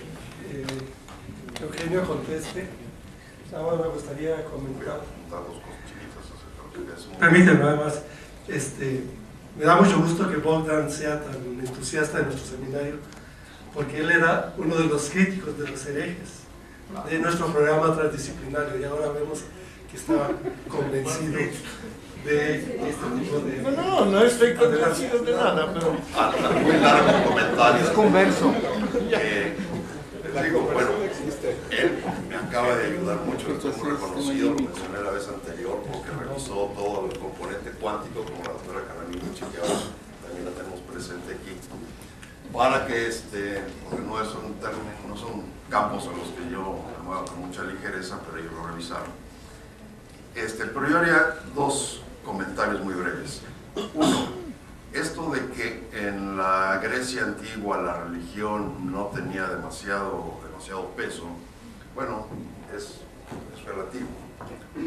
Speaker 1: Eugenio conteste, ahora me gustaría comentar. Permíteme, nada más. Me da mucho gusto que Bogdan sea tan entusiasta de nuestro seminario, porque él era uno de los críticos de los herejes de nuestro programa transdisciplinario, y ahora vemos que está convencido de este tipo de...
Speaker 3: No estoy convencido de nada, pero...
Speaker 2: Muy largo comentario.
Speaker 4: Es converso.
Speaker 2: Digo, bueno, él me acaba de ayudar mucho, estoy muy reconocido, lo mencioné la vez anterior, porque revisó todo el componente cuántico, como la doctora Canaminucci, que ahora también la tenemos presente aquí, para que, porque no son campos a los que yo me muevo con mucha ligereza, pero ellos lo revisaron. Pero yo haría 2 comentarios muy breves. Uno, esto de que en la Grecia antigua la religión no tenía demasiado peso, bueno, es relativo.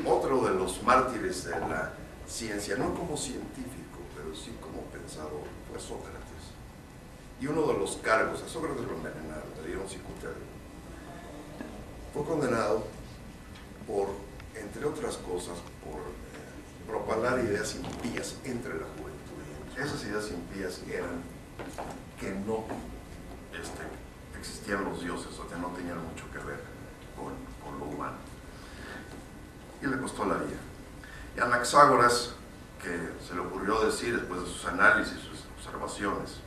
Speaker 2: Otro de los mártires de la ciencia, no como científico, pero sí como pensador, fue Sócrates. Y uno de los cargos, a Sócrates lo envenenaron, le dieron cicuterio. Fue condenado por, entre otras cosas, por propalar ideas impías entre la juventud. Esas ideas impías eran que no existían los dioses, o que no tenían mucho que ver con lo humano. Y le costó la vida. Y a Anaxágoras, que se le ocurrió decir, después de sus análisis, sus observaciones,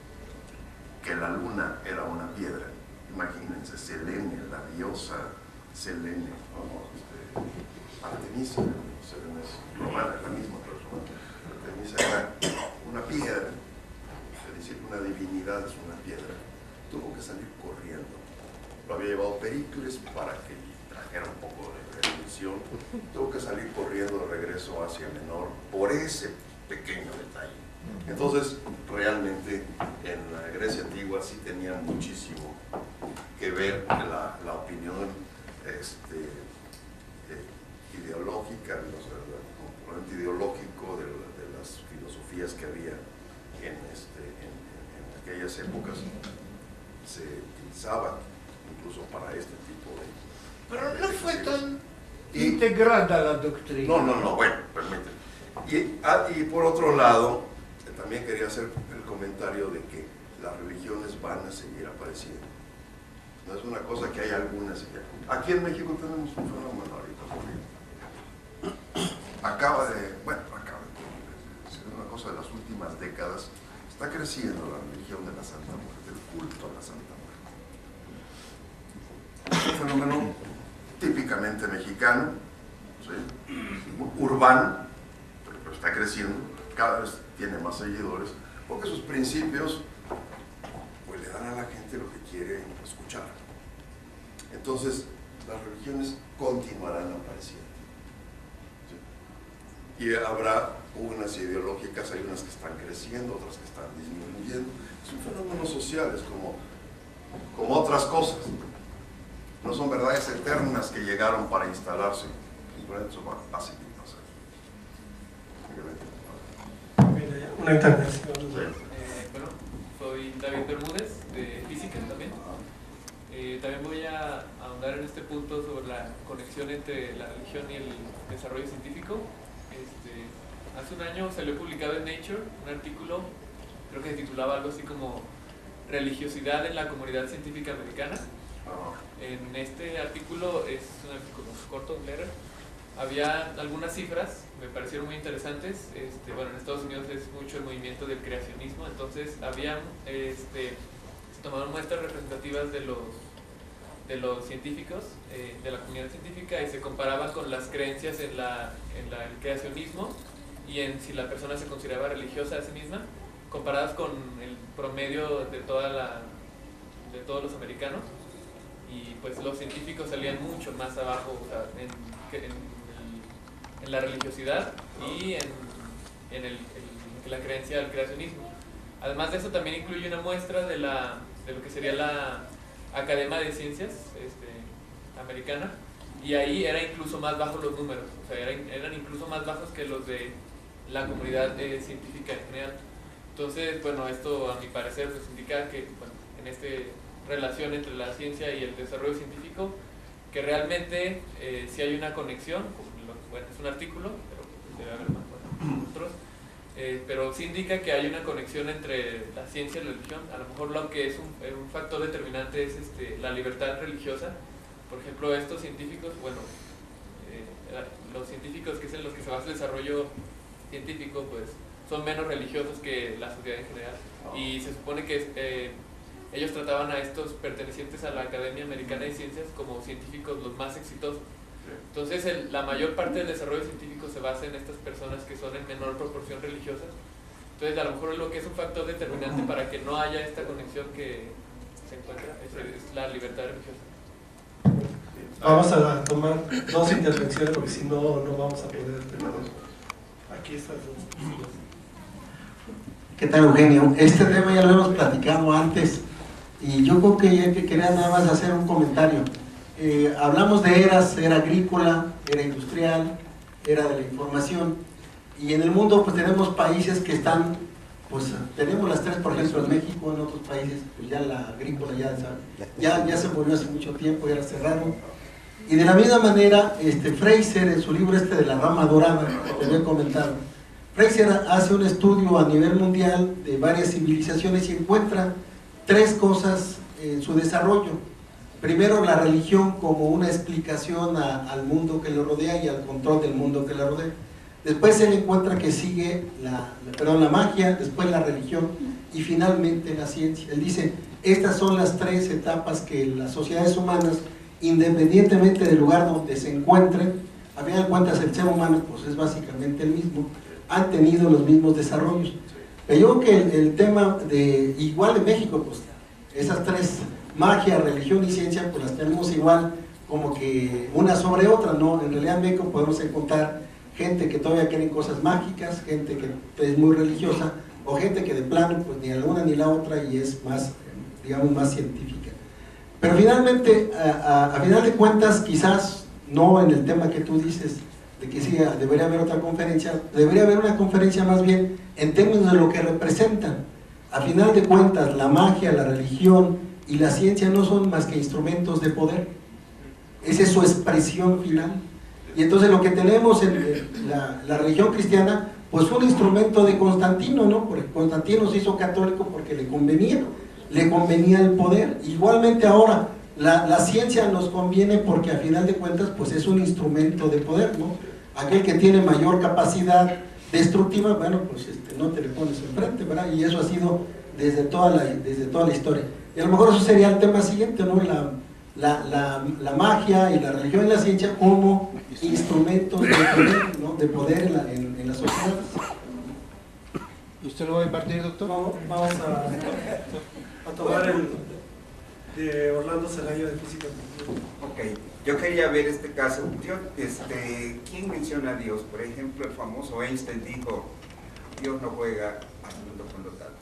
Speaker 2: que la luna era una piedra. Imagínense, Selene, la diosa Selene, Artemisa, Selene es romana, es la misma persona. Artemisa era una piedra. es una piedra, tuvo que salir corriendo. Lo había llevado Pericles para que trajera un poco de religión, tuvo que salir corriendo de regreso a Asia Menor por ese pequeño detalle. Entonces, realmente en la Grecia antigua sí tenía muchísimo que ver la opinión ideológica, el componente ideológico de las filosofías que había en aquellas épocas, se utilizaba incluso para este tipo de...
Speaker 3: Pero no fue tan integrada la doctrina.
Speaker 2: No, bueno, permíteme. Y por otro lado, también quería hacer el comentario de que las religiones van a seguir apareciendo. No es una cosa que hay algunas. Aquí en México tenemos un fenómeno ahorita ocurriendo. Acaba de ser una cosa de las últimas décadas. Está creciendo la religión de la Santa Muerte, el culto a la Santa Muerte. Es un fenómeno típicamente mexicano, ¿sí? Urbano, pero está creciendo, cada vez tiene más seguidores, porque sus principios pues le dan a la gente lo que quiere escuchar. Entonces, las religiones continuarán apareciendo, ¿sí? Y habrá unas ideológicas, hay unas que están creciendo, otras que están disminuyendo. Es un fenómeno social, es como otras cosas. No son verdades eternas que llegaron para instalarse. Simplemente son básicas.
Speaker 1: Una intervención.
Speaker 9: Bueno, soy David Bermúdez, de Física también. También voy a ahondar en este punto sobre la conexión entre la religión y el desarrollo científico. Hace un año salió publicado en Nature un artículo, creo que se titulaba algo así como Religiosidad en la comunidad científica americana. En este artículo, es un artículo corto, leer, había algunas cifras, me parecieron muy interesantes. Bueno, en Estados Unidos es mucho el movimiento del creacionismo, entonces habían, se tomaron muestras representativas de los científicos, de la comunidad científica, y se comparaban con las creencias en el creacionismo y en si la persona se consideraba religiosa a sí misma, comparadas con el promedio de todos los americanos. Y pues los científicos salían mucho más abajo, o sea, en la religiosidad y en la creencia del creacionismo. Además de eso, también incluye una muestra de lo que sería la Academia de Ciencias americana, y ahí eran incluso más bajos los números, o sea, eran incluso más bajos que los de la comunidad científica en general. Entonces, bueno, esto a mi parecer pues indica que en esta relación entre la ciencia y el desarrollo científico, que realmente sí hay una conexión. Bueno, es un artículo, pero debe haber más otros, pero sí indica que hay una conexión entre la ciencia y la religión. A lo mejor lo que es un factor determinante es la libertad religiosa. Por ejemplo, estos científicos, bueno, los científicos que es en los que se basa el desarrollo científico, pues son menos religiosos que la sociedad en general, y se supone que ellos trataban a estos pertenecientes a la Academia Americana de Ciencias como científicos los más exitosos. Entonces, la mayor parte del desarrollo científico se basa en estas personas que son en menor proporción religiosas. Entonces, a lo mejor lo que es un factor determinante para que no haya esta conexión que se encuentra es la libertad religiosa.
Speaker 1: Vamos a tomar dos intervenciones porque si no, no vamos a poder terminar. Aquí están dos.
Speaker 10: ¿Qué tal, Eugenio? Este tema ya lo hemos platicado antes y yo creo que quería nada más hacer un comentario. Hablamos de eras, era agrícola, era industrial, era de la información, y en el mundo pues tenemos países que están, pues tenemos las tres, por ejemplo en México, en otros países pues ya la agrícola ya se murió hace mucho tiempo, ya la cerraron. Y de la misma manera, Fraser, en su libro de la rama dorada, que había comentado, Fraser hace un estudio a nivel mundial de varias civilizaciones y encuentra tres cosas en su desarrollo. Primero, la religión como una explicación al mundo que lo rodea y al control del mundo que lo rodea. Después él encuentra que sigue la magia, después la religión y finalmente la ciencia. Él dice, estas son las tres etapas que las sociedades humanas, independientemente del lugar donde se encuentren, a fin de cuentas el ser humano pues es básicamente el mismo, han tenido los mismos desarrollos. Pero yo creo que el tema de, igual en México, pues esas tres, magia, religión y ciencia, pues las tenemos igual como que una sobre otra, ¿no? En realidad en México podemos encontrar gente que todavía cree en cosas mágicas, gente que es muy religiosa, o gente que de plano, pues ni la una ni la otra y es más, digamos, más científica. Pero finalmente, a final de cuentas, quizás no en el tema que tú dices, de que sí, debería haber otra conferencia, debería haber una conferencia más bien en términos de lo que representan. A final de cuentas, la magia, la religión y la ciencia no son más que instrumentos de poder. Esa es su expresión final. Y entonces lo que tenemos en la religión cristiana, pues fue un instrumento de Constantino, ¿no? Porque Constantino se hizo católico porque le convenía el poder. Igualmente ahora, la ciencia nos conviene porque a final de cuentas, pues es un instrumento de poder, ¿no? Aquel que tiene mayor capacidad destructiva, bueno, pues no te le pones enfrente, ¿verdad? Y eso ha sido desde toda la historia. Y a lo mejor eso sería el tema siguiente, ¿no? La magia y la religión y la ciencia como instrumentos de poder, ¿no? De poder en las sociedades.
Speaker 4: ¿Usted lo va a impartir, doctor?
Speaker 1: Vamos a tomar el de Orlando Zelaya de Física.
Speaker 11: Ok, yo quería ver este caso. ¿Quién menciona a Dios? Por ejemplo, el famoso Einstein dijo, Dios no juega al mundo con los datos.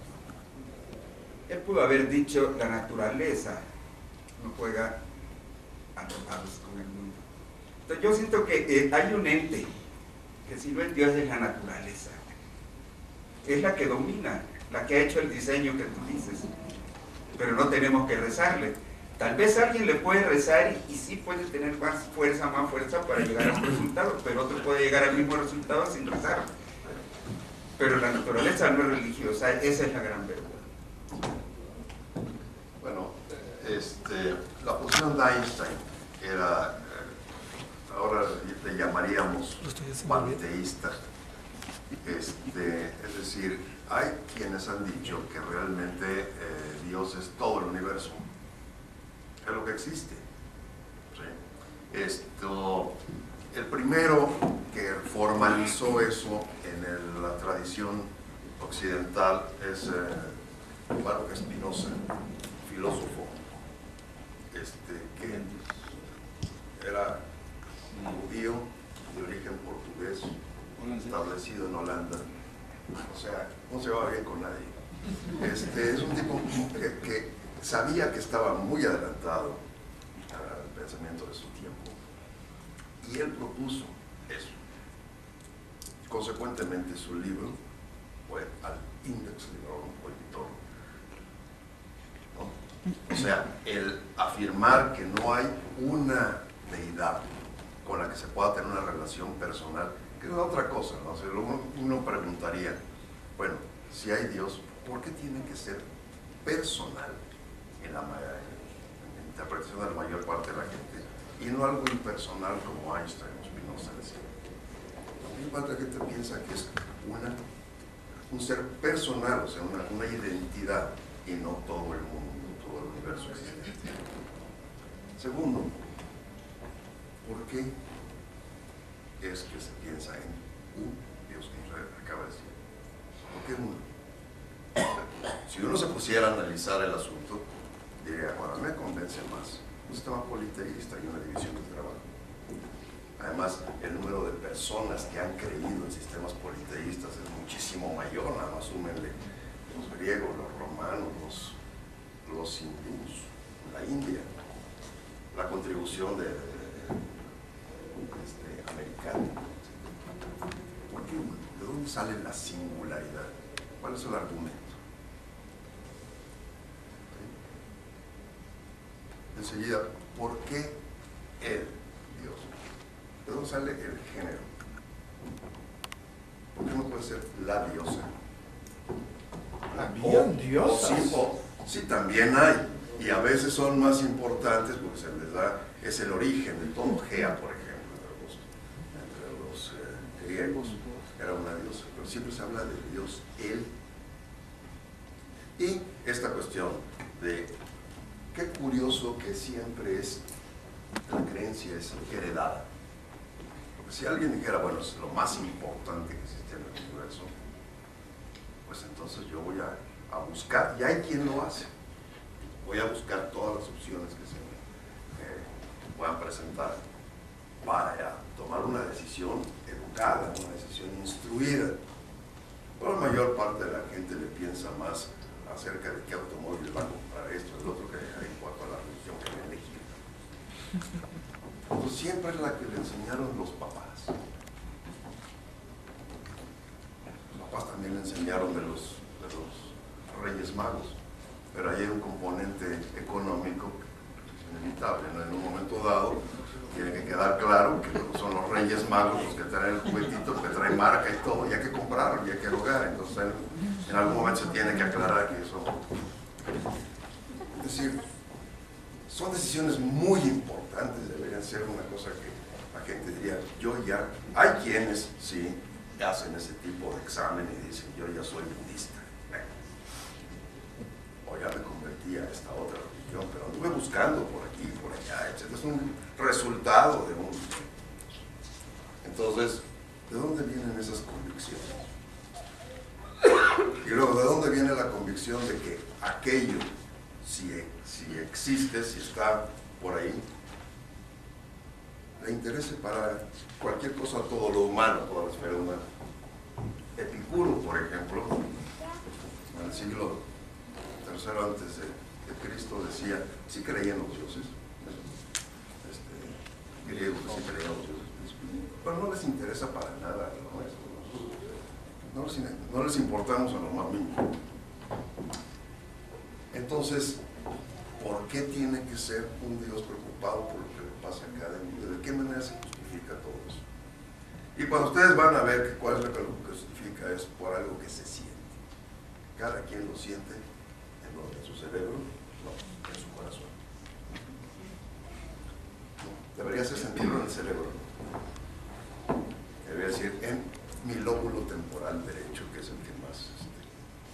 Speaker 11: Él pudo haber dicho, la naturaleza no juega a los datos con el mundo. Entonces yo siento que hay un ente, que si no es Dios, es la naturaleza. Es la que domina, la que ha hecho el diseño que tú dices. Pero no tenemos que rezarle. Tal vez alguien le puede rezar y sí puede tener más fuerza para llegar a un resultado, pero otro puede llegar al mismo resultado sin rezar. Pero la naturaleza no es religiosa, esa es la gran verdad.
Speaker 2: Bueno, la posición de Einstein era, ahora le llamaríamos panteísta. Es decir, hay quienes han dicho que realmente Dios es todo el universo, es lo que existe. ¿Sí? El primero que formalizó eso en la tradición occidental es Baruch Spinoza, filósofo, que era judío de origen portugués, establecido en Holanda. O sea, no se va bien con nadie. Es un tipo que sabía que estaba muy adelantado al pensamiento de su tiempo. Y él propuso eso. Consecuentemente, su libro fue al Index Librorum Prohibitorum. ¿No? O sea, el afirmar que no hay una deidad con la que se pueda tener una relación personal, que es otra cosa, ¿no? O sea, uno preguntaría, bueno, si hay Dios, ¿por qué tiene que ser personal en la interpretación de la mayor parte de la gente y no algo impersonal como Einstein o Spinoza decía? La mayor parte de la gente piensa que es un ser personal, o sea, una identidad y no todo el mundo, todo el universo existente. Segundo, ¿por qué es que se piensa en un Dios, como se acaba de decir? ¿Por qué uno? Si uno se pusiera a analizar el asunto, diría, bueno, me convence más un sistema politeísta y una división del trabajo. Además, el número de personas que han creído en sistemas politeístas es muchísimo mayor, nada más súmenle los griegos, los romanos, los hindús, la India, la contribución americana. ¿Por qué? ¿De dónde sale la singularidad? ¿Cuál es el argumento? Enseguida, ¿por qué él, Dios? ¿De dónde sale el género? ¿Por qué no puede ser la diosa?
Speaker 3: ¿Habían diosas?
Speaker 2: Sí, también hay. Y a veces son más importantes porque se les da, es el origen de todo. Gea, por ejemplo, entre los griegos, era una diosa. Pero siempre se habla de Dios, él. Y esta cuestión de qué curioso que siempre la creencia es heredada. Porque si alguien dijera, bueno, es lo más importante que existe en el universo, pues entonces yo voy a buscar, y hay quien lo hace, voy a buscar todas las opciones que se me puedan presentar para tomar una decisión educada, una decisión instruida. Pero la mayor parte de la gente le piensa más acerca de qué automóvil va a comprar esto, el otro, que en cuanto a la religión que va a elegir. Pues siempre es la que le enseñaron los papás. Los papás también le enseñaron de los Reyes Magos, pero ahí hay un componente económico que es inevitable, ¿no? En un momento dado tiene que quedar claro que son los Reyes Magos los que traen el juguetito, que traen marca y todo, y hay que comprarlo, y hay que rogar. Entonces en algún momento se tiene que aclarar que eso, es decir, son decisiones muy importantes, deberían ser una cosa que la gente diría, yo ya, hay quienes sí hacen ese tipo de examen y dicen, yo ya soy budista, o ya me convertí a esta otra religión, pero anduve buscando por aquí, por allá, etc. Es un resultado de un... Entonces, ¿de dónde vienen esas convicciones? Y luego, ¿de dónde viene la convicción de que aquello, si existe, si está por ahí, le interese para cualquier cosa, todo lo humano, toda la esfera humana? Epicuro, por ejemplo, en el siglo III antes de Cristo decía, sí creían los dioses, griegos que sí creían los dioses, pero no les interesa para nada lo nuestro, no les importamos a lo más mínimo. Entonces, ¿por qué tiene que ser un Dios preocupado por lo que le pasa a cada individuo? ¿De qué manera se justifica todo eso? Y cuando ustedes van a ver cuál es lo que justifica, es por algo que se siente. Cada quien lo siente en su cerebro, no, en su corazón. No, debería ser sentirlo en el cerebro. Debería decir en mi lóbulo temporal derecho, que es el que más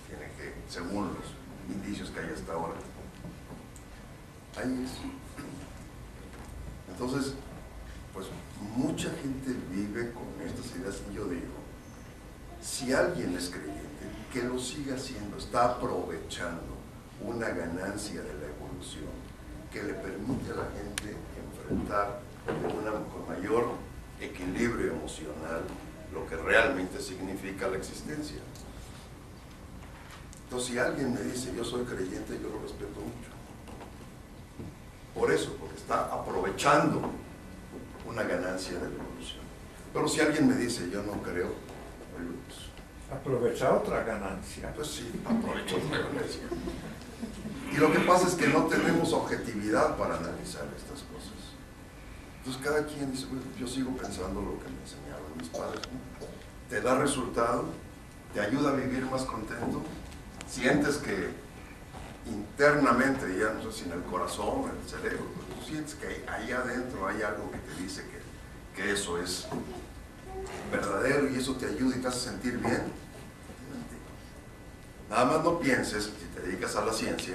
Speaker 2: tiene que, según los indicios que hay hasta ahora. Ahí es. Entonces, pues mucha gente vive con estas ideas, y yo digo, si alguien es creyente, que lo siga haciendo, está aprovechando una ganancia de la evolución que le permite a la gente enfrentar con mayor equilibrio emocional lo que realmente significa la existencia. Entonces, si alguien me dice yo soy creyente, yo lo respeto mucho. Por eso, porque está aprovechando una ganancia de la evolución. Pero si alguien me dice yo no creo, pues,
Speaker 3: aprovecha otra ganancia.
Speaker 2: Pues sí, aprovecha otra ganancia. Y lo que pasa es que no tenemos objetividad para analizar estas cosas. Entonces cada quien dice, bueno, yo sigo pensando lo que me enseñaron mis padres, ¿no? Te da resultado, te ayuda a vivir más contento, sientes que internamente, ya no sé si en el corazón, en el cerebro, pero tú sientes que ahí adentro hay algo que te dice que eso es verdadero y eso te ayuda y te hace sentir bien. Nada más no pienses, si te dedicas a la ciencia,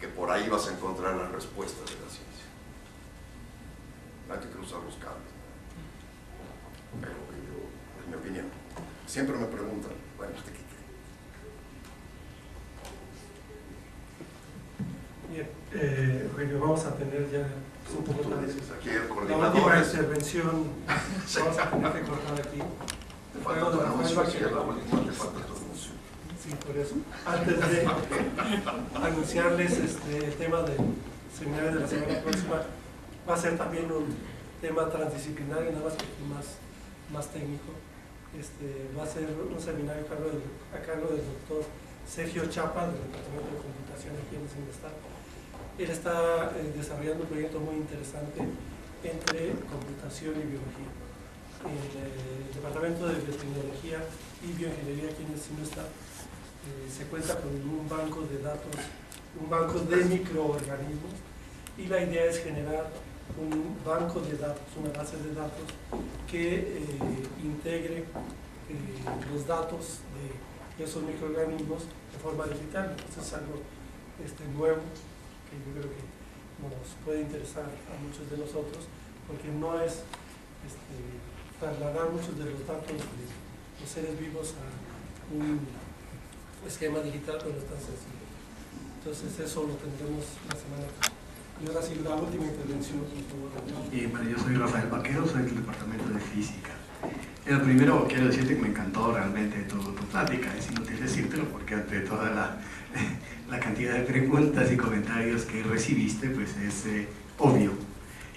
Speaker 2: que por ahí vas a encontrar las respuestas de la ciencia. Hay que cruzar los cables. Pero yo, en mi opinión, siempre me preguntan, bueno, ¿usted qué cree?
Speaker 1: Bien, Eugenio, vamos a tener ya un poco tarde.
Speaker 2: Aquí el
Speaker 1: La
Speaker 2: coordinador
Speaker 1: última
Speaker 2: es...
Speaker 1: intervención,
Speaker 2: Sí.
Speaker 1: vamos a tener que cortar aquí.
Speaker 2: Te falta tu anuncio, sí, la última te falta tu anuncio.
Speaker 1: Sí, por eso. Antes de anunciarles el tema del seminario de la semana próxima, va a ser también un tema transdisciplinario, nada más que más técnico. Va a ser un seminario a cargo del doctor Sergio Chapa, del Departamento de Computación aquí en el CINESTAD. Él está desarrollando un proyecto muy interesante entre computación y biología. El Departamento de Biotecnología y Bioingeniería aquí en el CINESTAD se cuenta con un banco de datos, un banco de microorganismos, y la idea es generar un banco de datos, una base de datos que integre los datos de esos microorganismos de forma digital. Esto es algo nuevo que yo creo que nos puede interesar a muchos de nosotros, porque no es trasladar muchos de los datos de los seres vivos a un esquema digital, pero no es tan sencillo. Entonces eso lo tendremos la semana que viene. Y ahora sí, la última intervención, por favor.
Speaker 12: Bueno, yo soy Rafael Vaquero, soy del Departamento de Física. Primero quiero decirte que me encantó realmente tu plática, es inútil decírtelo porque ante toda la cantidad de preguntas y comentarios que recibiste, pues es obvio.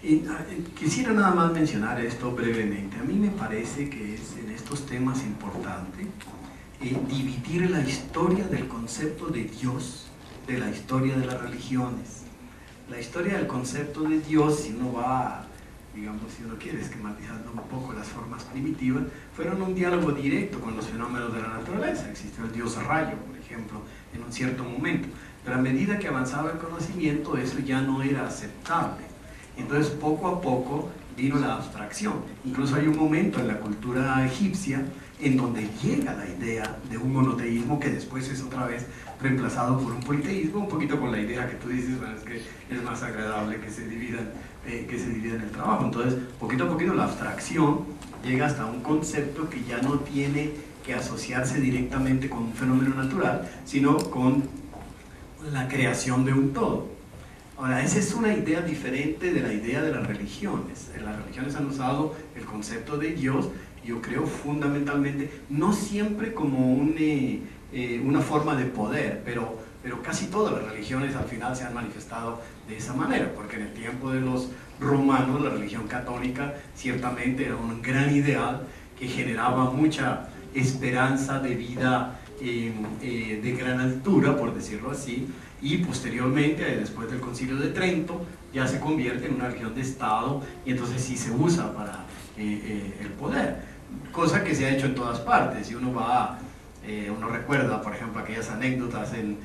Speaker 12: Y quisiera nada más mencionar esto brevemente. A mí me parece que es en estos temas importante dividir la historia del concepto de Dios de la historia de las religiones. La historia del concepto de Dios, si uno va, digamos, si uno quiere esquematizando un poco las formas primitivas, fueron un diálogo directo con los fenómenos de la naturaleza. Existió el dios rayo, por ejemplo, en un cierto momento. Pero a medida que avanzaba el conocimiento, eso ya no era aceptable. Entonces, poco a poco vino la abstracción. Incluso hay un momento en la cultura egipcia en donde llega la idea de un monoteísmo que después es otra vez reemplazado por un politeísmo, un poquito con la idea que tú dices, bueno, es que es más agradable que se dividan el trabajo. Entonces, poquito a poquito la abstracción llega hasta un concepto que ya no tiene que asociarse directamente con un fenómeno natural, sino con la creación de un todo. Ahora, esa es una idea diferente de la idea de las religiones. Las religiones han usado el concepto de Dios, yo creo fundamentalmente, no siempre como una forma de poder, pero casi todas las religiones al final se han manifestado de esa manera, porque en el tiempo de los romanos la religión católica ciertamente era un gran ideal que generaba mucha esperanza de vida de gran altura, por decirlo así, y posteriormente, después del Concilio de Trento, ya se convierte en una religión de Estado y entonces sí se usa para el poder, cosa que se ha hecho en todas partes. Si uno va, uno recuerda, por ejemplo, aquellas anécdotas en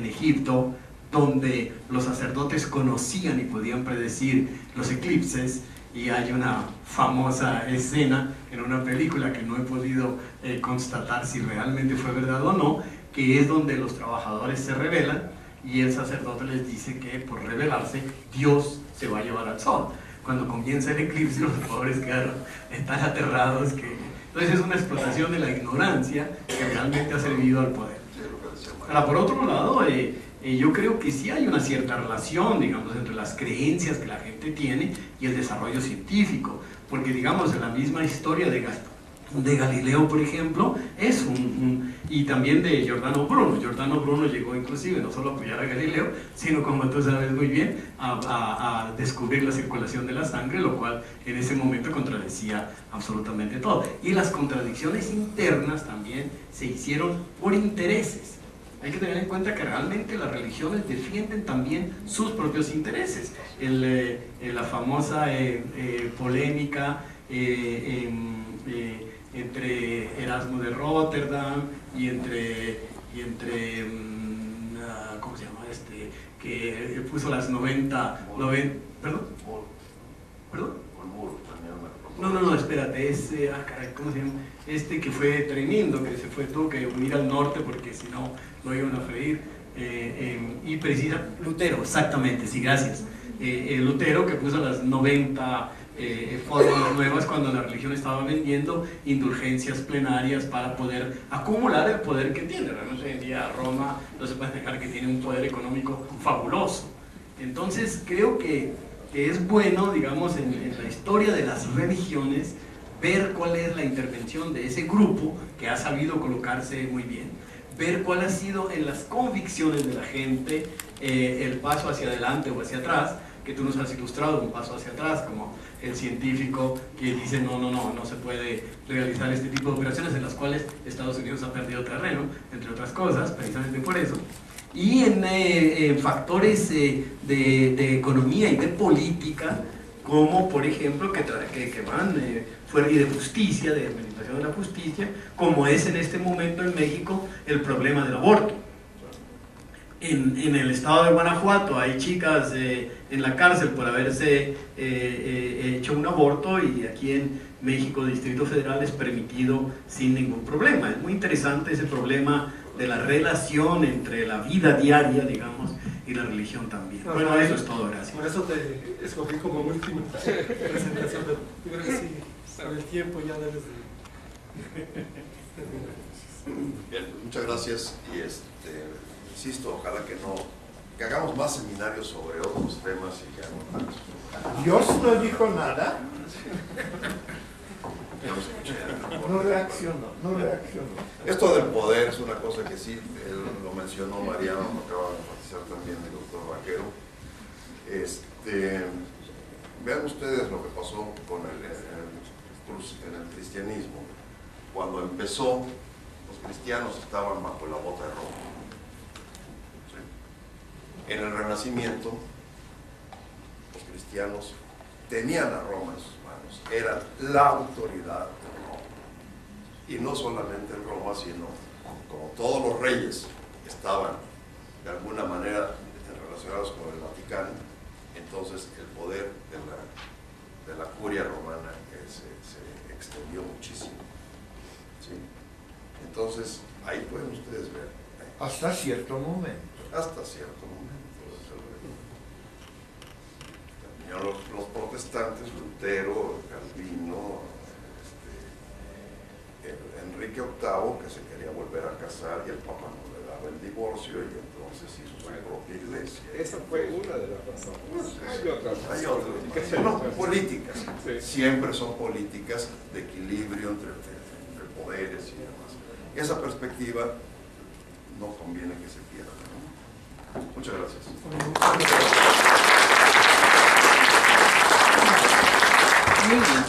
Speaker 12: Egipto, donde los sacerdotes conocían y podían predecir los eclipses, y hay una famosa escena en una película que no he podido constatar si realmente fue verdad o no, que es donde los trabajadores se rebelan y el sacerdote les dice que por rebelarse Dios se va a llevar al sol. Cuando comienza el eclipse, los pobres quedaron tan aterrados que... Entonces es una explotación de la ignorancia que realmente ha servido al poder. Ahora, por otro lado, yo creo que sí hay una cierta relación, digamos, entre las creencias que la gente tiene y el desarrollo científico, porque, digamos, en la misma historia de Galileo, por ejemplo, es y también de Giordano Bruno. Giordano Bruno llegó inclusive no solo a apoyar a Galileo, sino, como tú sabes muy bien, a descubrir la circulación de la sangre, lo cual en ese momento contradecía absolutamente todo. Y las contradicciones internas también se hicieron por intereses. Hay que tener en cuenta que realmente las religiones defienden también sus propios intereses. La famosa polémica entre Erasmo de Rotterdam y entre ¿cómo se llama este? Que puso las 90 ¿perdón? No, espérate, ¿cómo se llama? Que fue tremendo, que se fue tuvo que unir al norte porque si no, lo iban a freír. Y precisa, Lutero, exactamente, sí, gracias. Lutero, que puso las 90 formas nuevas cuando la religión estaba vendiendo indulgencias plenarias para poder acumular el poder que tiene. Realmente hoy en día Roma no se puede negar que tiene un poder económico fabuloso. Entonces creo que es bueno, digamos, en la historia de las religiones, ver cuál es la intervención de ese grupo que ha sabido colocarse muy bien, ver cuál ha sido en las convicciones de la gente el paso hacia adelante o hacia atrás, que tú nos has ilustrado, un paso hacia atrás, como el científico que dice no se puede realizar este tipo de operaciones en las cuales Estados Unidos ha perdido terreno, entre otras cosas, precisamente por eso. Y en factores de economía y de política, como por ejemplo que van fuera, y de justicia, de administración de la justicia, como es en este momento en México el problema del aborto. En el estado de Guanajuato hay chicas en la cárcel por haberse hecho un aborto, y aquí en México, Distrito Federal, es permitido sin ningún problema. Es muy interesante ese problema de la relación entre la vida diaria, digamos, y la religión también. Bueno, eso es todo, gracias.
Speaker 1: Por eso te escogí como última presentación, pero yo creo que sí, por el tiempo ya debes de...
Speaker 2: Bien, muchas gracias y insisto, ojalá que hagamos más seminarios sobre otros temas y ya no tantos.
Speaker 3: Dios no dijo nada.
Speaker 2: Ya lo escuché.
Speaker 3: No reaccionó.
Speaker 2: Esto del poder es una cosa que sí, lo mencionó Mariano, lo acaba de enfatizar también el doctor Vaquero. Vean ustedes lo que pasó con en el cristianismo. Cuando empezó, los cristianos estaban bajo la bota de Roma. ¿Sí? En el Renacimiento, los cristianos tenían a Roma en sus manos, eran la autoridad de Roma. Y no solamente en Roma, sino como todos los reyes estaban de alguna manera relacionados con el Vaticano, entonces el poder de la curia romana se extendió muchísimo. ¿Sí? Entonces, ahí pueden ustedes ver.
Speaker 3: Hasta cierto momento.
Speaker 2: Hasta cierto momento. También los protestantes, Lutero, Calvino, Enrique VIII, que se quería volver a casar y el Papa no le daba el divorcio y entonces hizo su propia iglesia.
Speaker 6: Esa fue una de las razones. Hay otras.
Speaker 2: Hay otras. No, políticas. Sí. Siempre son políticas de equilibrio entre poderes y demás. Esa perspectiva no conviene que se pierda, ¿no? Muchas gracias.
Speaker 4: Muy bien.